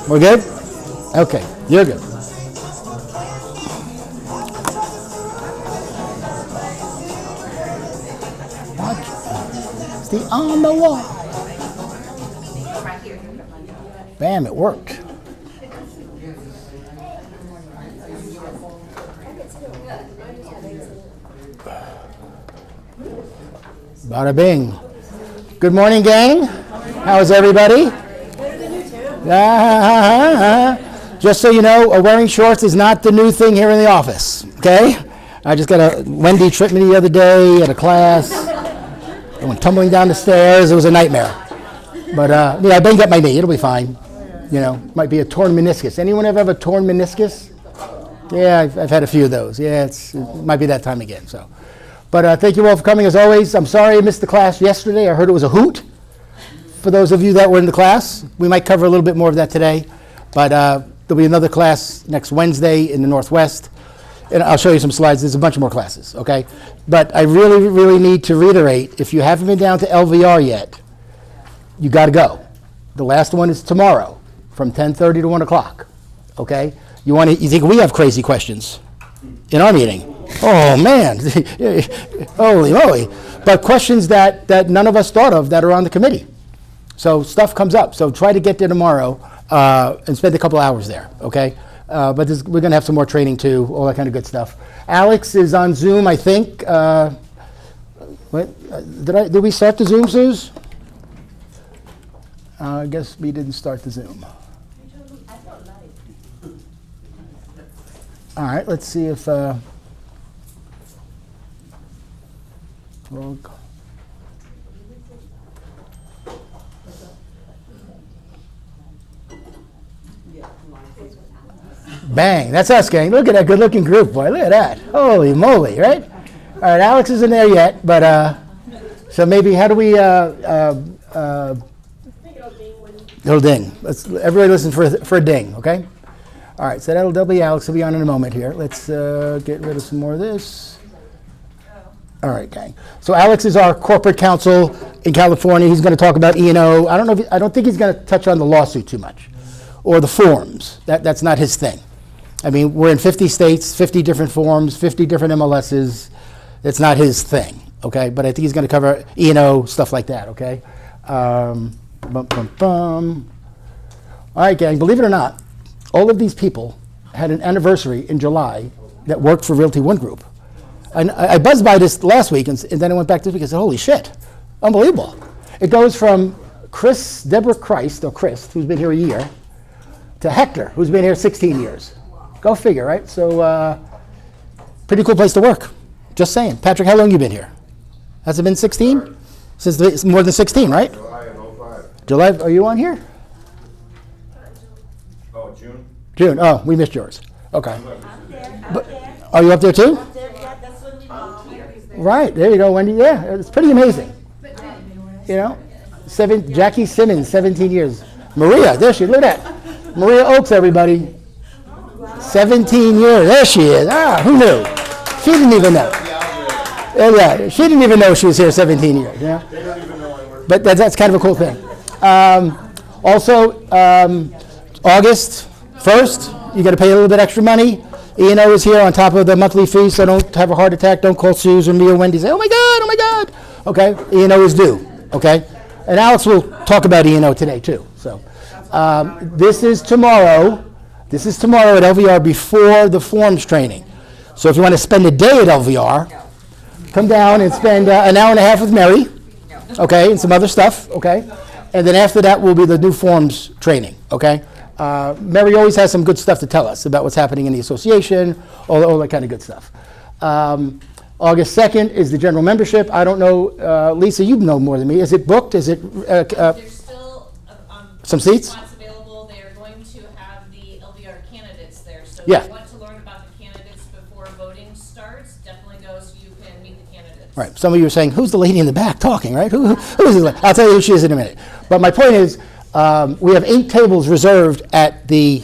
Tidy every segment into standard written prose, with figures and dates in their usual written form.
We're good? Okay, you're good. Watch. It's the on the wall. Bam, it worked. Bada bing. Good morning, gang. How's everybody? Just so you know, wearing shorts is not the new thing here in the office, okay? I just got Wendy tripped me the other day at a class. I went tumbling down the stairs. It was a nightmare. But yeah, I banged up my knee. It'll be fine. You know, might be a torn meniscus. Anyone ever have a torn meniscus? Yeah, I've had a few of those. Yeah, it might be that time again. So, but thank you all for coming as always. I'm sorry I missed the class yesterday. I heard it was a hoot. For those of you that were in the class, we might cover a little bit more of that today. But there'll be another class next Wednesday in the Northwest. And I'll show you some slides. There's a bunch of more classes, okay? But I really, really need to reiterate, if you haven't been down to LVR yet, you got to go. The last one is tomorrow from 10:30 to 1 o'clock, okay? You think we have crazy questions in our meeting? Oh, man. Holy moly. But questions that none of us thought of that are on the committee. So stuff comes up. So try to get there tomorrow and spend a couple hours there, okay? But we're going to have some more training too, all that kind of good stuff. Alex is on Zoom, I think. Did we start the Zoom, Suze? I guess we didn't start the Zoom. All right, let's see if... Bang, that's us, gang. Look at that good-looking group, boy. Look at that. Holy moly, right? All right, Alex isn't there yet, but so maybe how do we it'll ding. Everybody listen for a ding, okay? All right, so that'll be Alex. He'll be on in a moment here. Let's get rid of some more of this. All right, gang. So Alex is our corporate counsel in California. He's going to talk about E&O. I don't think he's going to touch on the lawsuit too much or the forms. That's not his thing. I mean, we're in 50 states, 50 different forms, 50 different MLSs. It's not his thing, okay? But I think he's going to cover E&O, stuff like that, okay? All right, gang, believe it or not, all of these people had an anniversary in July that worked for Realty One Group. I buzzed by this last week, and then I went back this week and said, holy shit, unbelievable. It goes from Deborah Christ, who's been here a year, to Hector, who's been here 16 years. Go figure, right? So, pretty cool place to work. Just saying. Patrick, how long have you been here? Has it been 16? Since more than 16, right? July of 05. July, are you on here? Oh, June? June, oh, we missed yours. Okay. But, are you up there too? Right, there you go, Wendy. Yeah, it's pretty amazing. You know, Jackie Simmons, 17 years. Maria, there she is, look at that. Maria Oakes, everybody. 17 years, there she is. Ah, who knew? She didn't even know. Yeah, she didn't even know she was here 17 years. Yeah? They don't even know I work. But that's kind of a cool thing. Also, August 1st, you got to pay a little bit extra money. E&O is here on top of the monthly fee, so don't have a heart attack. Don't call Suze or me or Wendy and say, oh my God. Okay, E&O is due, okay? And Alex will talk about E&O today too. So this is tomorrow. This is tomorrow at LVR before the forms training. So if you want to spend a day at LVR, come down and spend an hour and a half with Mary, okay, and some other stuff, okay? And then after that will be the new forms training, okay? Mary always has some good stuff to tell us about what's happening in the association, all that kind of good stuff. August 2nd is the general membership. I don't know, Lisa, you know more than me. Is it booked? Is it There's still some seats? Spots available. They are going to have the LVR candidates there. So Yeah. if you want to learn about the candidates before voting starts, definitely go so you can meet the candidates. Right. Some of you are saying, who's the lady in the back talking, right? Who is this? I'll tell you who she is in a minute. But my point is, we have 8 tables reserved at the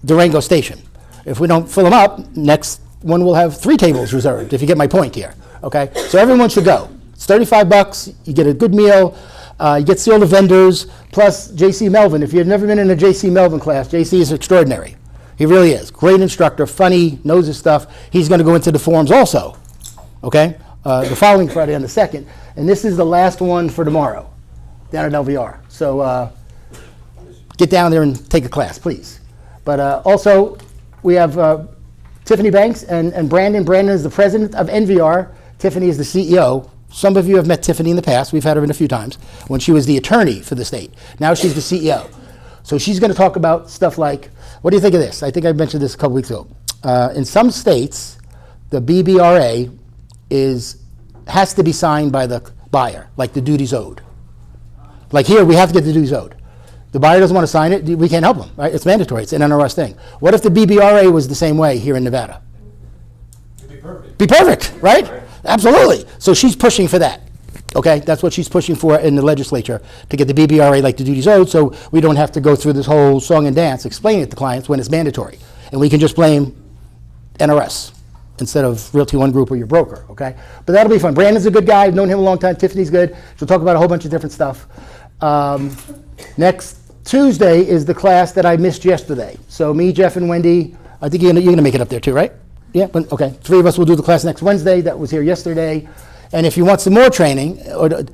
Durango station. If we don't fill them up, next one will have 3 tables reserved, if you get my point here, okay? So everyone should go. It's $35, you get a good meal. You get to see all the vendors, plus J.C. Melvin. If you've never been in a J.C. Melvin class, J.C. is extraordinary. He really is. Great instructor, funny, knows his stuff. He's going to go into the forums also, okay? The following Friday on the 2nd. And this is the last one for tomorrow down at LVR. So get down there and take a class, please. But also, we have Tiffany Banks and Brandon. Brandon is the president of NVR. Tiffany is the CEO. Some of you have met Tiffany in the past. We've had her in a few times when she was the attorney for the state. Now she's the CEO. So she's going to talk about stuff like, what do you think of this? I think I mentioned this a couple weeks ago. In some states, the BBRA has to be signed by the buyer, like the duties owed. Like here, we have to get the duties owed. The buyer doesn't want to sign it, we can't help them, right? It's mandatory, it's an NRS thing. What if the BBRA was the same way here in Nevada? It'd be perfect. Be perfect, right? Absolutely. So she's pushing for that. Okay, that's what she's pushing for in the legislature, to get the BBRA like the duties owed, so we don't have to go through this whole song and dance explaining it to clients when it's mandatory. And we can just blame NRS instead of Realty One Group or your broker, okay? But that'll be fun. Brandon's a good guy. I've known him a long time. Tiffany's good. She'll talk about a whole bunch of different stuff. Next Tuesday is the class that I missed yesterday. So me, Jeff, and Wendy, I think you're gonna make it up there too, right? Yeah, okay. 3 of us will do the class next Wednesday. That was here yesterday. And if you want some more training,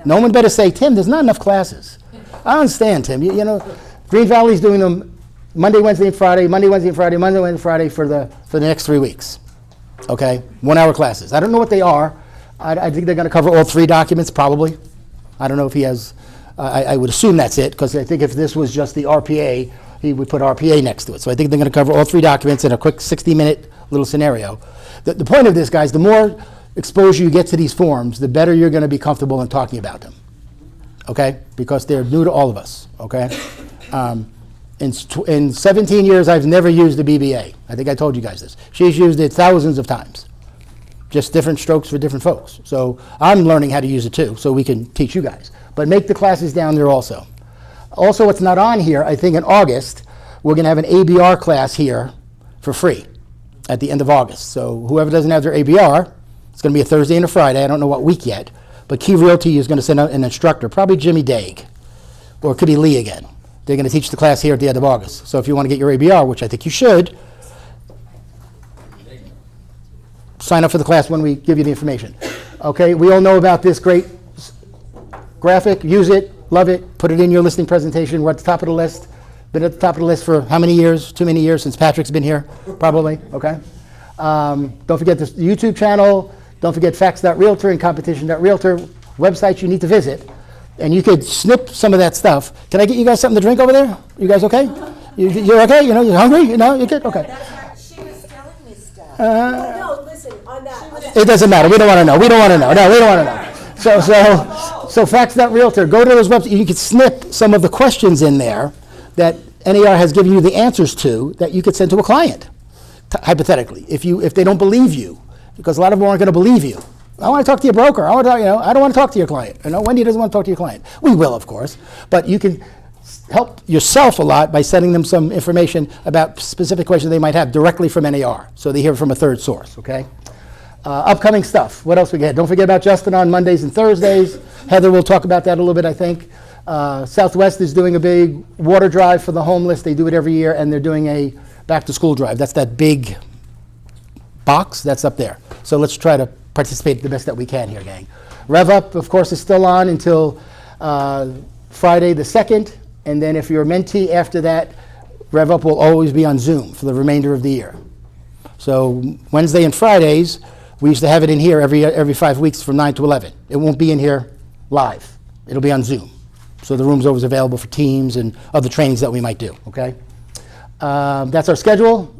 no one better say, Tim, there's not enough classes. I understand, Tim. You know, Green Valley's doing them Monday, Wednesday, and Friday, Monday, Wednesday, and Friday, Monday, Wednesday, and Friday for the next 3 weeks. Okay, 1-hour classes. I don't know what they are. I think they're going to cover all 3 documents, probably. I don't know if he has. I would assume that's it, because I think if this was just the RPA, he would put RPA next to it. So I think they're going to cover all 3 documents in a quick 60-minute little scenario. The point of this, guys, the more exposure you get to these forms, the better you're going to be comfortable in talking about them, okay? Because they're new to all of us, okay? In 17 years, I've never used a BBA. I think I told you guys this. She's used it thousands of times. Just different strokes for different folks. So I'm learning how to use it too, so we can teach you guys. But make the classes down there also. Also, what's not on here, I think in August, we're going to have an ABR class here for free at the end of August. So whoever doesn't have their ABR, it's going to be a Thursday and a Friday. I don't know what week yet. But Key Realty is going to send out an instructor, probably Jimmy Daig, or it could be Lee again. They're going to teach the class here at the end of August. So if you want to get your ABR, which I think you should, sign up for the class when we give you the information. Okay, we all know about this great graphic. Use it, love it, put it in your listing presentation. We're at the top of the list. Been at the top of the list for how many years? Too many years since Patrick's been here, probably, okay? Don't forget this YouTube channel. Don't forget facts.realtor and competition.realtor, websites you need to visit. And you could snip some of that stuff. Can I get you guys something to drink over there? You guys okay? You're okay? You know, you're hungry? You know, you're good? Okay. She was telling me stuff. No, listen, on that. It doesn't matter. We don't want to know. We don't want to know. No, we don't want to know. So facts.realtor, go to those websites. You could snip some of the questions in there that NAR has given you the answers to that you could send to a client, hypothetically, if they don't believe you, because a lot of them aren't going to believe you. I want to talk to your broker. I don't want to talk to your client. Wendy doesn't want to talk to your client. We will, of course, but you can help yourself a lot by sending them some information about specific questions they might have directly from NAR, so they hear from a third source, okay? Upcoming stuff. What else we get? Don't forget about Justin on Mondays and Thursdays. Heather will talk about that a little bit, I think. Southwest is doing a big water drive for the homeless. They do it every year, and they're doing a back-to-school drive. That's that big box that's up there. So let's try to participate the best that we can here, gang. Rev Up, of course, is still on until Friday the 2nd, and then if you're a mentee after that, Rev Up will always be on Zoom for the remainder of the year. So Wednesday and Fridays, we used to have it in here every 5 weeks from 9 to 11. It won't be in here live. It'll be on Zoom. So the room's always available for teams and other trainings that we might do, okay? That's our schedule.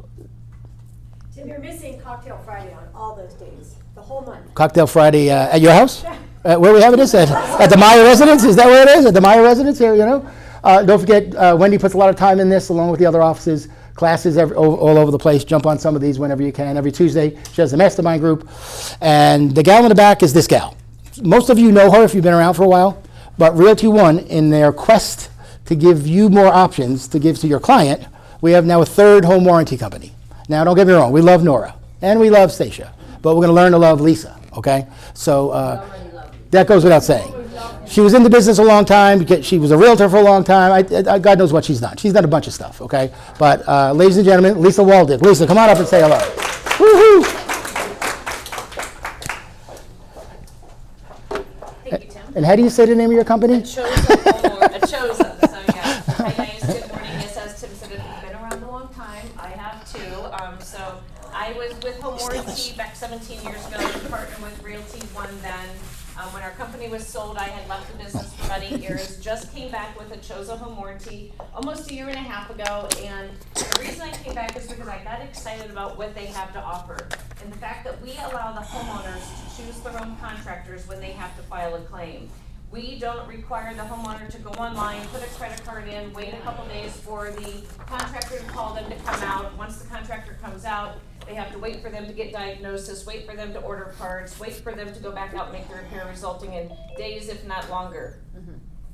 Tim, you're missing Cocktail Friday on all those days, the whole month. Cocktail Friday at your house? Where we having this? At the Meyer Residence? Is that where it is? At the Meyer Residence here, you know? Don't forget, Wendy puts a lot of time in this along with the other offices. Classes all over the place. Jump on some of these whenever you can. Every Tuesday, she has a mastermind group. And the gal in the back is this gal. Most of you know her if you've been around for a while. But Realty One, in their quest to give you more options to give to your client, we have now a 3rd home warranty company. Now, don't get me wrong. We love Nora. And we love Stacia. But we're going to learn to love Lisa, okay? So that goes without saying. She was in the business a long time. She was a realtor for a long time. God knows what she's done. She's done a bunch of stuff, okay? But ladies and gentlemen, Lisa Waldick. Lisa, come on up and say hello. Woo-hoo! Thank you, Tim. And how do you say the name of your company? A Chosen homeowner, a Chosen, so yeah. Hi guys, good morning. Yes, as Tim said, I've been around a long time. I have too. So I was with Home Warranty back 17 years ago, partnered with Realty One then. When our company was sold, I had left the business for about 8 years, just came back with a Chosen Home Warranty almost a year and a half ago, and the reason I came back is because I got excited about what they have to offer, and the fact that we allow the homeowners to choose their own contractors when they have to file a claim. We don't require the homeowner to go online, put a credit card in, wait a couple days for the contractor to call them to come out. Once the contractor comes out, they have to wait for them to get diagnosis, wait for them to order parts, wait for them to go back out and make the repair, resulting in days, if not longer.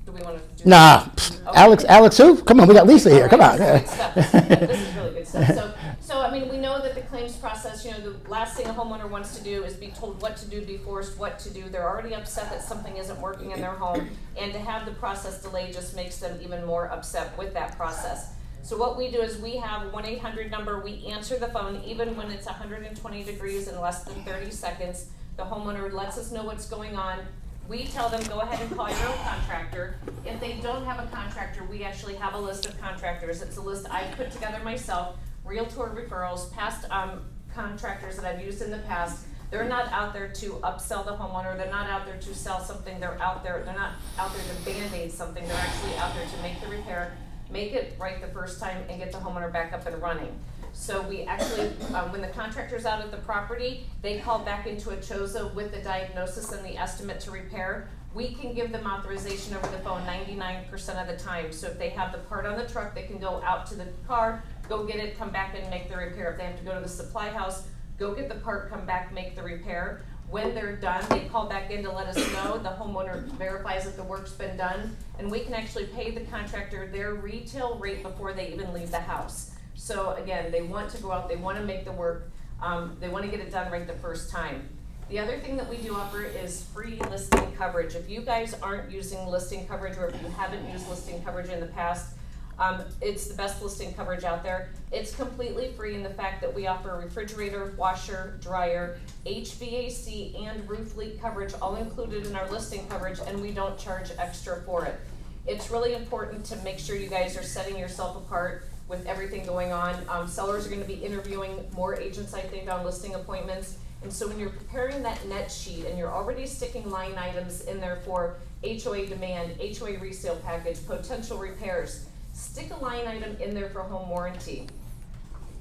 Do we want to do Nah. Okay. Alex who? Come on, we got Lisa here. Come on. This is good stuff. This is really good stuff. So I mean, we know that the claims process, the last thing a homeowner wants to do is be told what to do, be forced what to do. They're already upset that something isn't working in their home, and to have the process delay just makes them even more upset with that process. So what we do is we have a 1-800 number. We answer the phone even when it's 120 degrees in less than 30 seconds. The homeowner lets us know what's going on. We tell them, go ahead and call your own contractor. If they don't have a contractor, we actually have a list of contractors. It's a list I've put together myself, realtor referrals, past contractors that I've used in the past. They're not out there to upsell the homeowner. They're not out there to sell something. They're not out there to band-aid something. They're actually out there to make the repair, make it right the first time, and get the homeowner back up and running. So we actually, when the contractor's out at the property, they call back into a CHOSA with the diagnosis and the estimate to repair. We can give them authorization over the phone 99% of the time. So if they have the part on the truck, they can go out to the car, go get it, come back and make the repair. If they have to go to the supply house, go get the part, come back, make the repair. When they're done, they call back in to let us know. The homeowner verifies that the work's been done, and we can actually pay the contractor their retail rate before they even leave the house. So again, they want to go out, they want to make the work, they want to get it done right the first time. The other thing that we do offer is free listing coverage. If you guys aren't using listing coverage, or if you haven't used listing coverage in the past, it's the best listing coverage out there. It's completely free in the fact that we offer refrigerator, washer, dryer, HVAC, and roof leak coverage all included in our listing coverage, and we don't charge extra for it. It's really important to make sure you guys are setting yourself apart with everything going on. Sellers are going to be interviewing more agents, I think, on listing appointments. And so when you're preparing that net sheet and you're already sticking line items in there for HOA demand, HOA resale package, potential repairs, stick a line item in there for home warranty.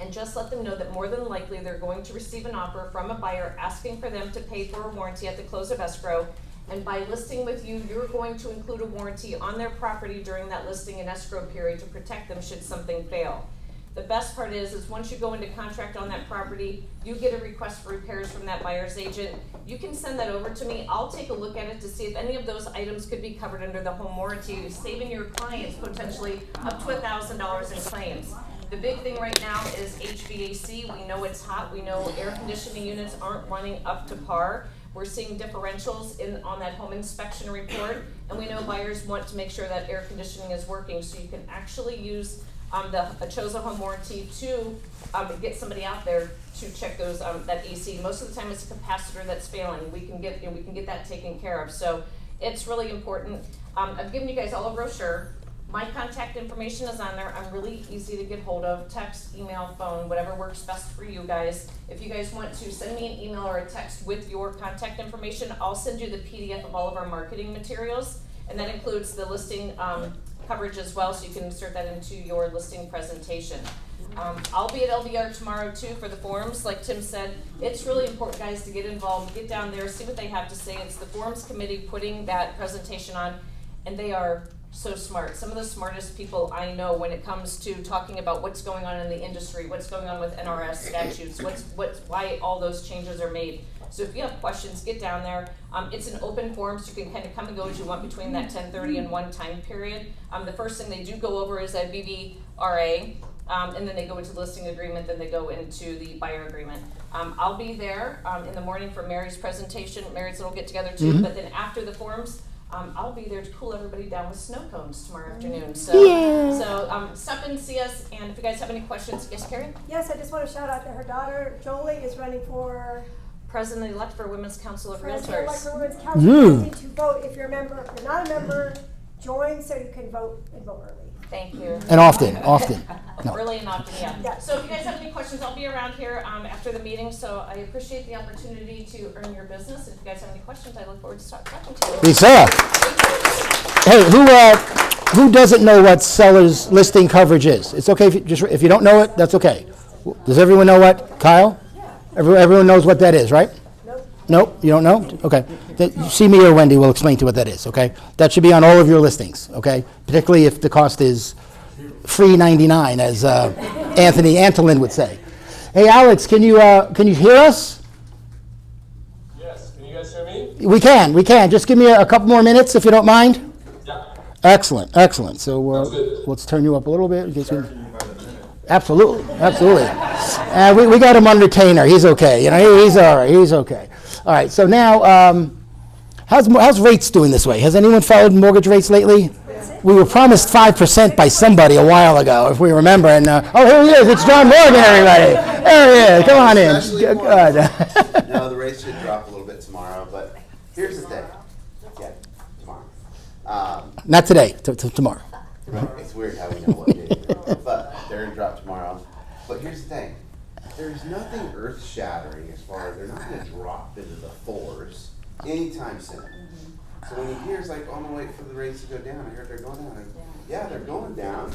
And just let them know that more than likely they're going to receive an offer from a buyer asking for them to pay for a warranty at the close of escrow. And by listing with you, you're going to include a warranty on their property during that listing and escrow period to protect them should something fail. The best part is once you go into contract on that property, you get a request for repairs from that buyer's agent. You can send that over to me. I'll take a look at it to see if any of those items could be covered under the home warranty, saving your clients potentially up to $1,000 in claims. The big thing right now is HVAC. We know it's hot. We know air conditioning units aren't running up to par. We're seeing differentials on that home inspection report, and we know buyers want to make sure that air conditioning is working, so you can actually use a CHOSA home warranty to get somebody out there to check those that AC. Most of the time it's a capacitor that's failing. We can get that taken care of. So it's really important. I've given you guys all a brochure. My contact information is on there. I'm really easy to get hold of. Text, email, phone, whatever works best for you guys. If you guys want to send me an email or a text with your contact information, I'll send you the PDF of all of our marketing materials, and that includes the listing coverage as well, so you can insert that into your listing presentation. I'll be at LVR tomorrow too for the forums. Like Tim said, it's really important, guys, to get involved, get down there, see what they have to say. It's the forums committee putting that presentation on, and they are so smart. Some of the smartest people I know when it comes to talking about what's going on in the industry, what's going on with NRS statutes, why all those changes are made. So if you have questions, get down there. It's an open forum, so you can kind of come and go as you want between that 10:30 and 1 time period. The first thing they do go over is a BVRA, and then they go into the listing agreement, then they go into the buyer agreement. I'll be there in the morning for Mary's presentation, Mary's little get together too, but then after the forums, I'll be there to cool everybody down with snow cones tomorrow afternoon. So stop in, see us, and if you guys have any questions, yes, Carrie? Yes, I just want to shout out that her daughter, Jolie, is running for President-elect for Women's Council of President-elect Realtors. for Women's Council. You need to vote if you're a member. If you're not a member, join so you can vote and vote early. Thank you. And often. No. Early and often, yeah. Yeah. So if you guys have any questions, I'll be around here after the meeting. So I appreciate the opportunity to earn your business. If you guys have any questions, I look forward to talking to you. Lisa. Hey, who doesn't know what seller's listing coverage is? It's okay if you don't know it, that's okay. Does everyone know what? Kyle? Everyone knows what that is, right? Nope, you don't know? Okay. See me or Wendy will explain to you what that is, okay? That should be on all of your listings, okay? Particularly if the cost is free 99, as Anthony Antolin would say. Hey, Alex, can you hear us? Yes, can you guys hear me? We can. Just give me a couple more minutes if you don't mind. Yeah. Excellent. So let's turn you up a little bit. In case Absolutely. We got him on retainer. He's okay. He's all right. He's okay. All right. So now, how's rates doing this way? Has anyone followed mortgage rates lately? We were promised 5% by somebody a while ago, if we remember. And here he is. It's John Morgan, everybody. There he is. Come on in. Good. No, the rates should drop a little bit tomorrow, but here's the thing. Yeah, tomorrow. Not today. Tomorrow. It's weird how we know what day it is, but they're going to drop tomorrow. But here's the thing. There's nothing earth-shattering as far as they're not going to drop into the fours anytime soon. So when you hear it's like, oh, no, wait for the rates to go down, I heard they're going down. Yeah, they're going down.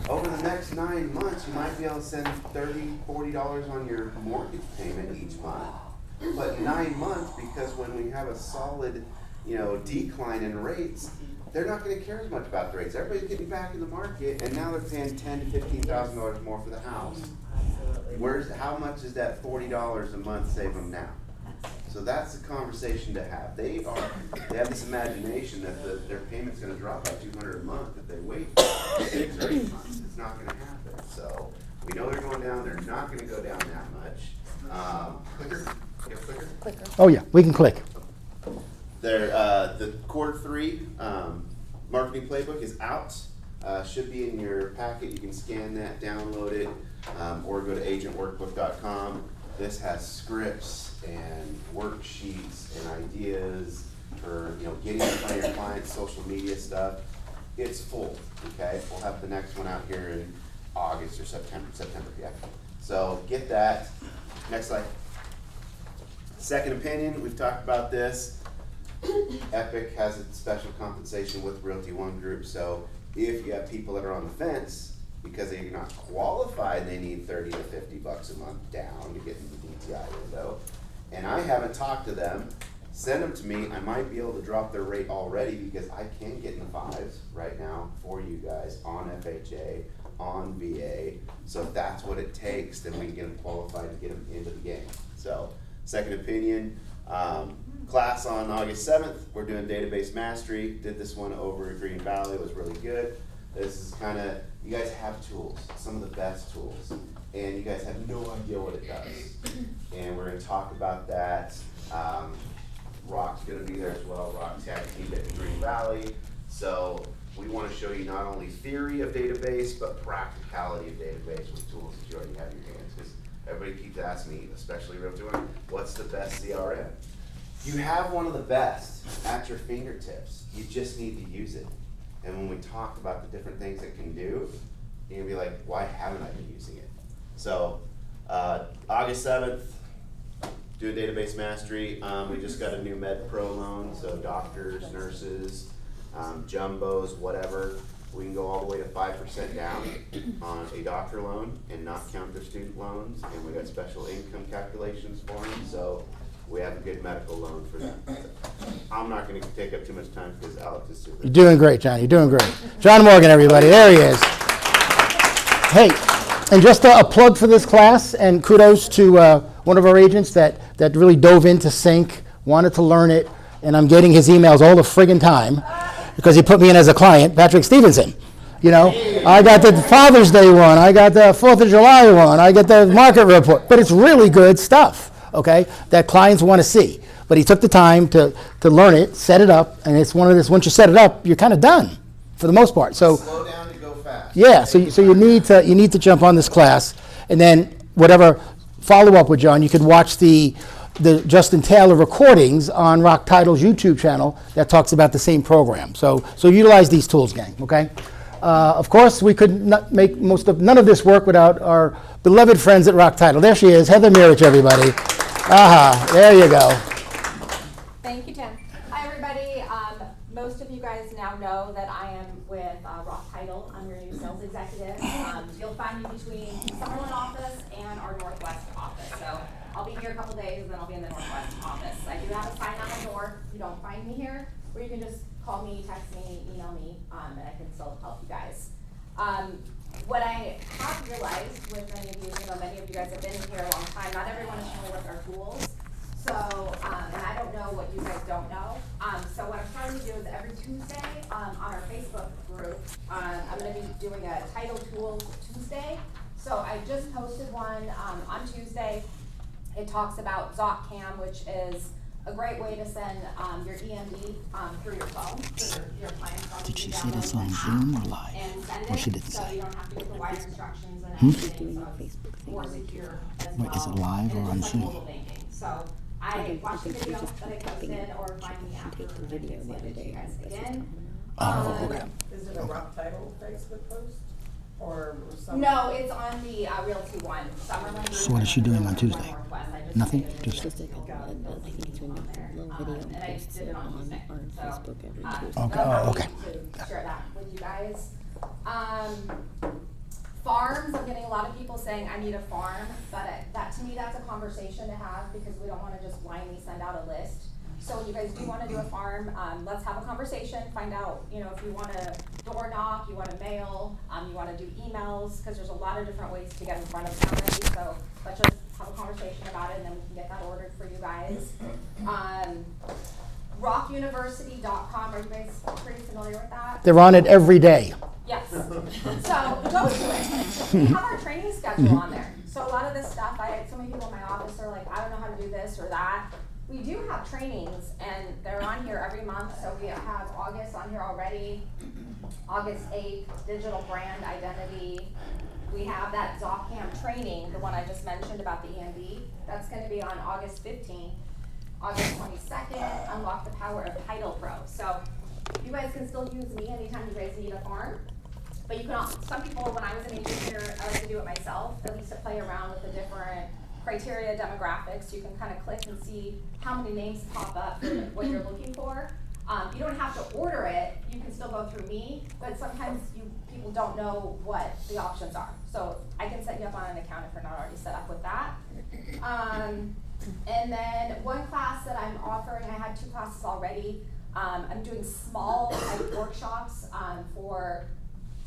Over the next 9 months, you might be able to send $30, $40 on your mortgage payment each month. But 9 months, because when we have a solid, decline in rates, they're not going to care as much about the rates. Everybody's getting back in the market, and now they're paying $10,000 to $15,000 more for the house. How much is that $40 a month save them now? So that's the conversation to have. They have this imagination that their payment's going to drop by $200 a month if they wait 6 or 8 months. It's not going to happen. So we know they're going down. They're not going to go down that much. Clicker? Clicker? Oh, yeah. We can click. The Core 3 marketing playbook is out. Should be in your packet. You can scan that, download it, or go to agentworkbook.com. This has scripts and worksheets and ideas for getting in front of your clients, social media stuff. It's full. Okay, we'll have the next one out here in August or September. Yeah. So get that. Next slide. Second opinion. We've talked about this. Epic has a special compensation with Realty One Group. So if you have people that are on the fence because they're not qualified, they need $30 to $50 a month down to get in the DTI window, and I haven't talked to them, send them to me. I might be able to drop their rate already because I can get in the 5s right now for you guys on FHA, on VA. So if that's what it takes, then we can get them qualified and get them into the game. So second opinion. Class on August 7th, we're doing database mastery. Did this one over at Green Valley. It was really good. This is kind of, you guys have tools, some of the best tools, and you guys have no idea what it does. And we're going to talk about that. Rock's going to be there as well. Rock tag team at Green Valley. So we want to show you not only theory of database, but practicality of database with tools that you already have in your hands. Because everybody keeps asking me, especially Realty One, what's the best CRM? You have one of the best at your fingertips. You just need to use it. And when we talk about the different things it can do, you're gonna be like, why haven't I been using it? So August 7th, do a database mastery. We just got a new Med Pro loan, so doctors, nurses, jumbos, whatever. We can go all the way to 5% down on a doctor loan and not count their student loans. And we got special income calculations for them. So we have a good medical loan for them. I'm not going to take up too much time because Alex is super. You're doing great, John. You're doing great. John Morgan, everybody. There he is. Hey, and just a plug for this class, and kudos to one of our agents that really dove into sync, wanted to learn it, and I'm getting his emails all the friggin' time because he put me in as a client, Patrick Stevenson. I got the Father's Day one, I got the 4th of July one, I got the market report, but it's really good stuff. Okay, that clients want to see. but he took the time to learn it, set it up, and it's one of this, once you set it up, you're kind of done for the most part. So Slow down to go fast. yeah, so you need to jump on this class, and then whatever follow-up with John, you could watch the Justin Taylor recordings on Rock Title's YouTube channel that talks about the same program. So utilize these tools, gang, okay? Of course, we could not make none of this work without our beloved friends at Rock Title. There she is, Heather Mirich, everybody. Aha, there you go. Thank you, Tim. Hi, everybody. Most of you guys now know that I am with Rock Title. I'm your new sales executive. You'll find me between Summerlin office and our Northwest office. So I'll be here a couple days, and then I'll be in the Northwest office. I do have a sign on the door if you don't find me here, or you can just call me, text me, email me, and I can still help you guys. What I have realized with many of you, many of you guys have been here a long time, not everyone is familiar with our tools. So, and I don't know what you guys don't know. So what I'm trying to do is every Tuesday on our Facebook group, I'm going to be doing a Title Tools Tuesday. So I just posted one on Tuesday. It talks about ZocCam, which is a great way to send your EMD through your phone. So your client's phone. Did she say this on Zoom or live? And send Or it, she didn't so say? you don't have to get the wire instructions and everything. So it's more secure as well. Wait, is it live And or on it's like Zoom? mobile banking. So I watched the video that I posted, or find me after and I can send it to you guys again. Oh, okay. Is it a Rock Title Facebook post or some? No, it's on the Realty One Summerlin. So what is she doing on Tuesday? Northwest. I just Nothing? made it Just- Just like I think it's when the little video and I posts did it it on on Tuesday. our So, Facebook every so Tuesday. Okay, I'm oh, happy okay. to share that with you guys. Farms, I'm getting a lot of people saying, I need a farm, but that to me, that's a conversation to have because we don't wanna just blindly send out a list. So when you guys do wanna do a farm, let's have a conversation, find out, if you wanna door knock, you wanna mail, you wanna do emails, cause there's a lot of different ways to get in front of somebody, so let's just have a conversation about it and then we can get that ordered for you guys. Rockuniversity.com, are you guys pretty familiar with that? They're on it every day. Yes. So go to it. We have our training schedule on there. So a lot of this stuff, so many people in my office are like, I don't know how to do this or that. We do have trainings and they're on here every month. So we have August on here already. August 8th, digital brand identity. We have that ZocCam training, the one I just mentioned about the EMB. That's gonna be on August 15th. August 22nd, unlock the power of Title Pro. So you guys can still use me anytime you guys need a farm. But you can also, some people, when I was an agent here, I like to do it myself, at least to play around with the different criteria, demographics. You can kind of click and see how many names pop up for what you're looking for. You don't have to order it, you can still go through me, but sometimes people don't know what the options are. So I can set you up on an account if you're not already set up with that. And then one class that I'm offering, I had 2 classes already. I'm doing small workshops for,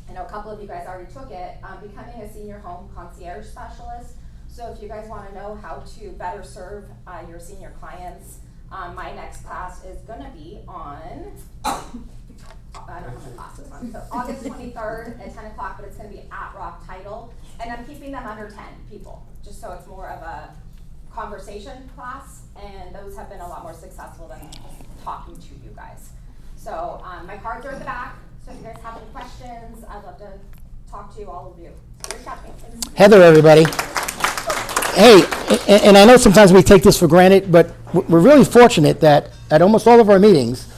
I know a couple of you guys already took it, becoming a senior home concierge specialist. So if you guys want to know how to better serve your senior clients, my next class is going to be on, I don't have my classes on, so August 23rd at 10 o'clock, but it's going to be at Rock Title. And I'm keeping them under 10 people, just so it's more of a conversation class, and those have been a lot more successful than just talking to you guys. So my cards are at the back, so if you guys have any questions, I'd love to talk to all of you. So reach out to me. Thanks. Heather, everybody. Hey, and I know sometimes we take this for granted, but we're really fortunate that at almost all of our meetings,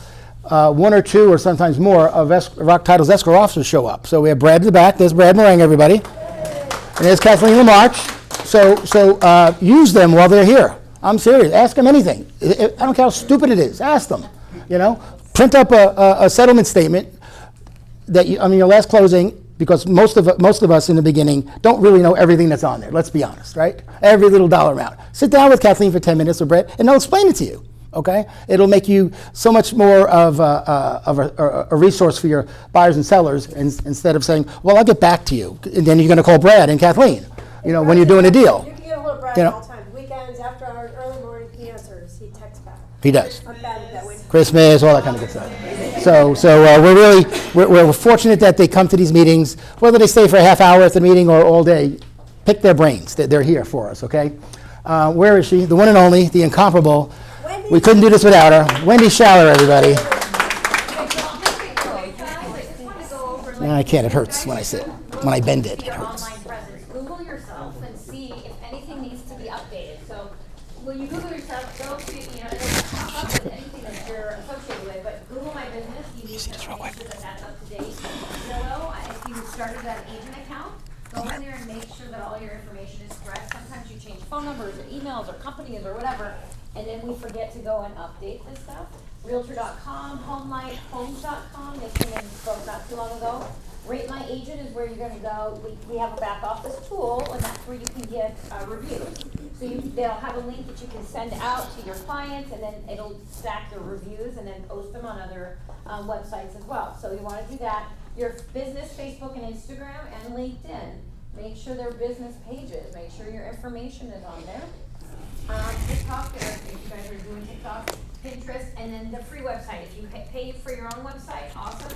1 or 2 or sometimes more of Rock Title's escrow officers show up. So we have Brad in the back. There's Brad Meringue, everybody. And there's Kathleen Lamarche. So use them while they're here. I'm serious. Ask them anything. I don't care how stupid it is. Ask them. Print up a settlement statement that your last closing, because most of us in the beginning don't really know everything that's on there. Let's be honest, right? Every little dollar amount. Sit down with Kathleen for 10 minutes or Brett, and they'll explain it to you. Okay? It'll make you so much more of a resource for your buyers and sellers, instead of saying, "Well, I'll get back to you," and then you're going to call Brad and Kathleen. When you're doing a deal. You can get a hold of Brad all the time. Weekends, after hours, early morning, he answers. He texts back. He does. I'm bad at that way. Christmas, all that kind of good stuff. So we're fortunate that they come to these meetings, whether they stay for a half hour at the meeting or all day. Pick their brains. They're here for us. Okay. Where is she? The one and only, the incomparable. We couldn't do this without her. Wendy Schaller, everybody. No, I can't. It hurts when I sit. When I bend it, it Your hurts. online presence. Google yourself and see if anything needs to be updated. So when you Google yourself, go to, it'll pop up with anything that you're associated with, but Google My Business, you need to make sure that that's up to date. Zillow, if you started that agent account, go in there and make sure that all your information is correct. Sometimes you change phone numbers or emails or companies or whatever, and then we forget to go and update this stuff. Realtor.com, HomeLight, Homes.com, they came in both not too long ago. Rate My Agent is where you're gonna go. We have a back office tool, and that's where you can get reviews. So they'll have a link that you can send out to your clients, and then it'll stack your reviews and then post them on other websites as well. So you wanna do that. Your business, Facebook and Instagram and LinkedIn, make sure they're business pages. Make sure your information is on there. TikTok, if you guys are doing TikTok, Pinterest, and then the free website. If you pay for your own website, awesome,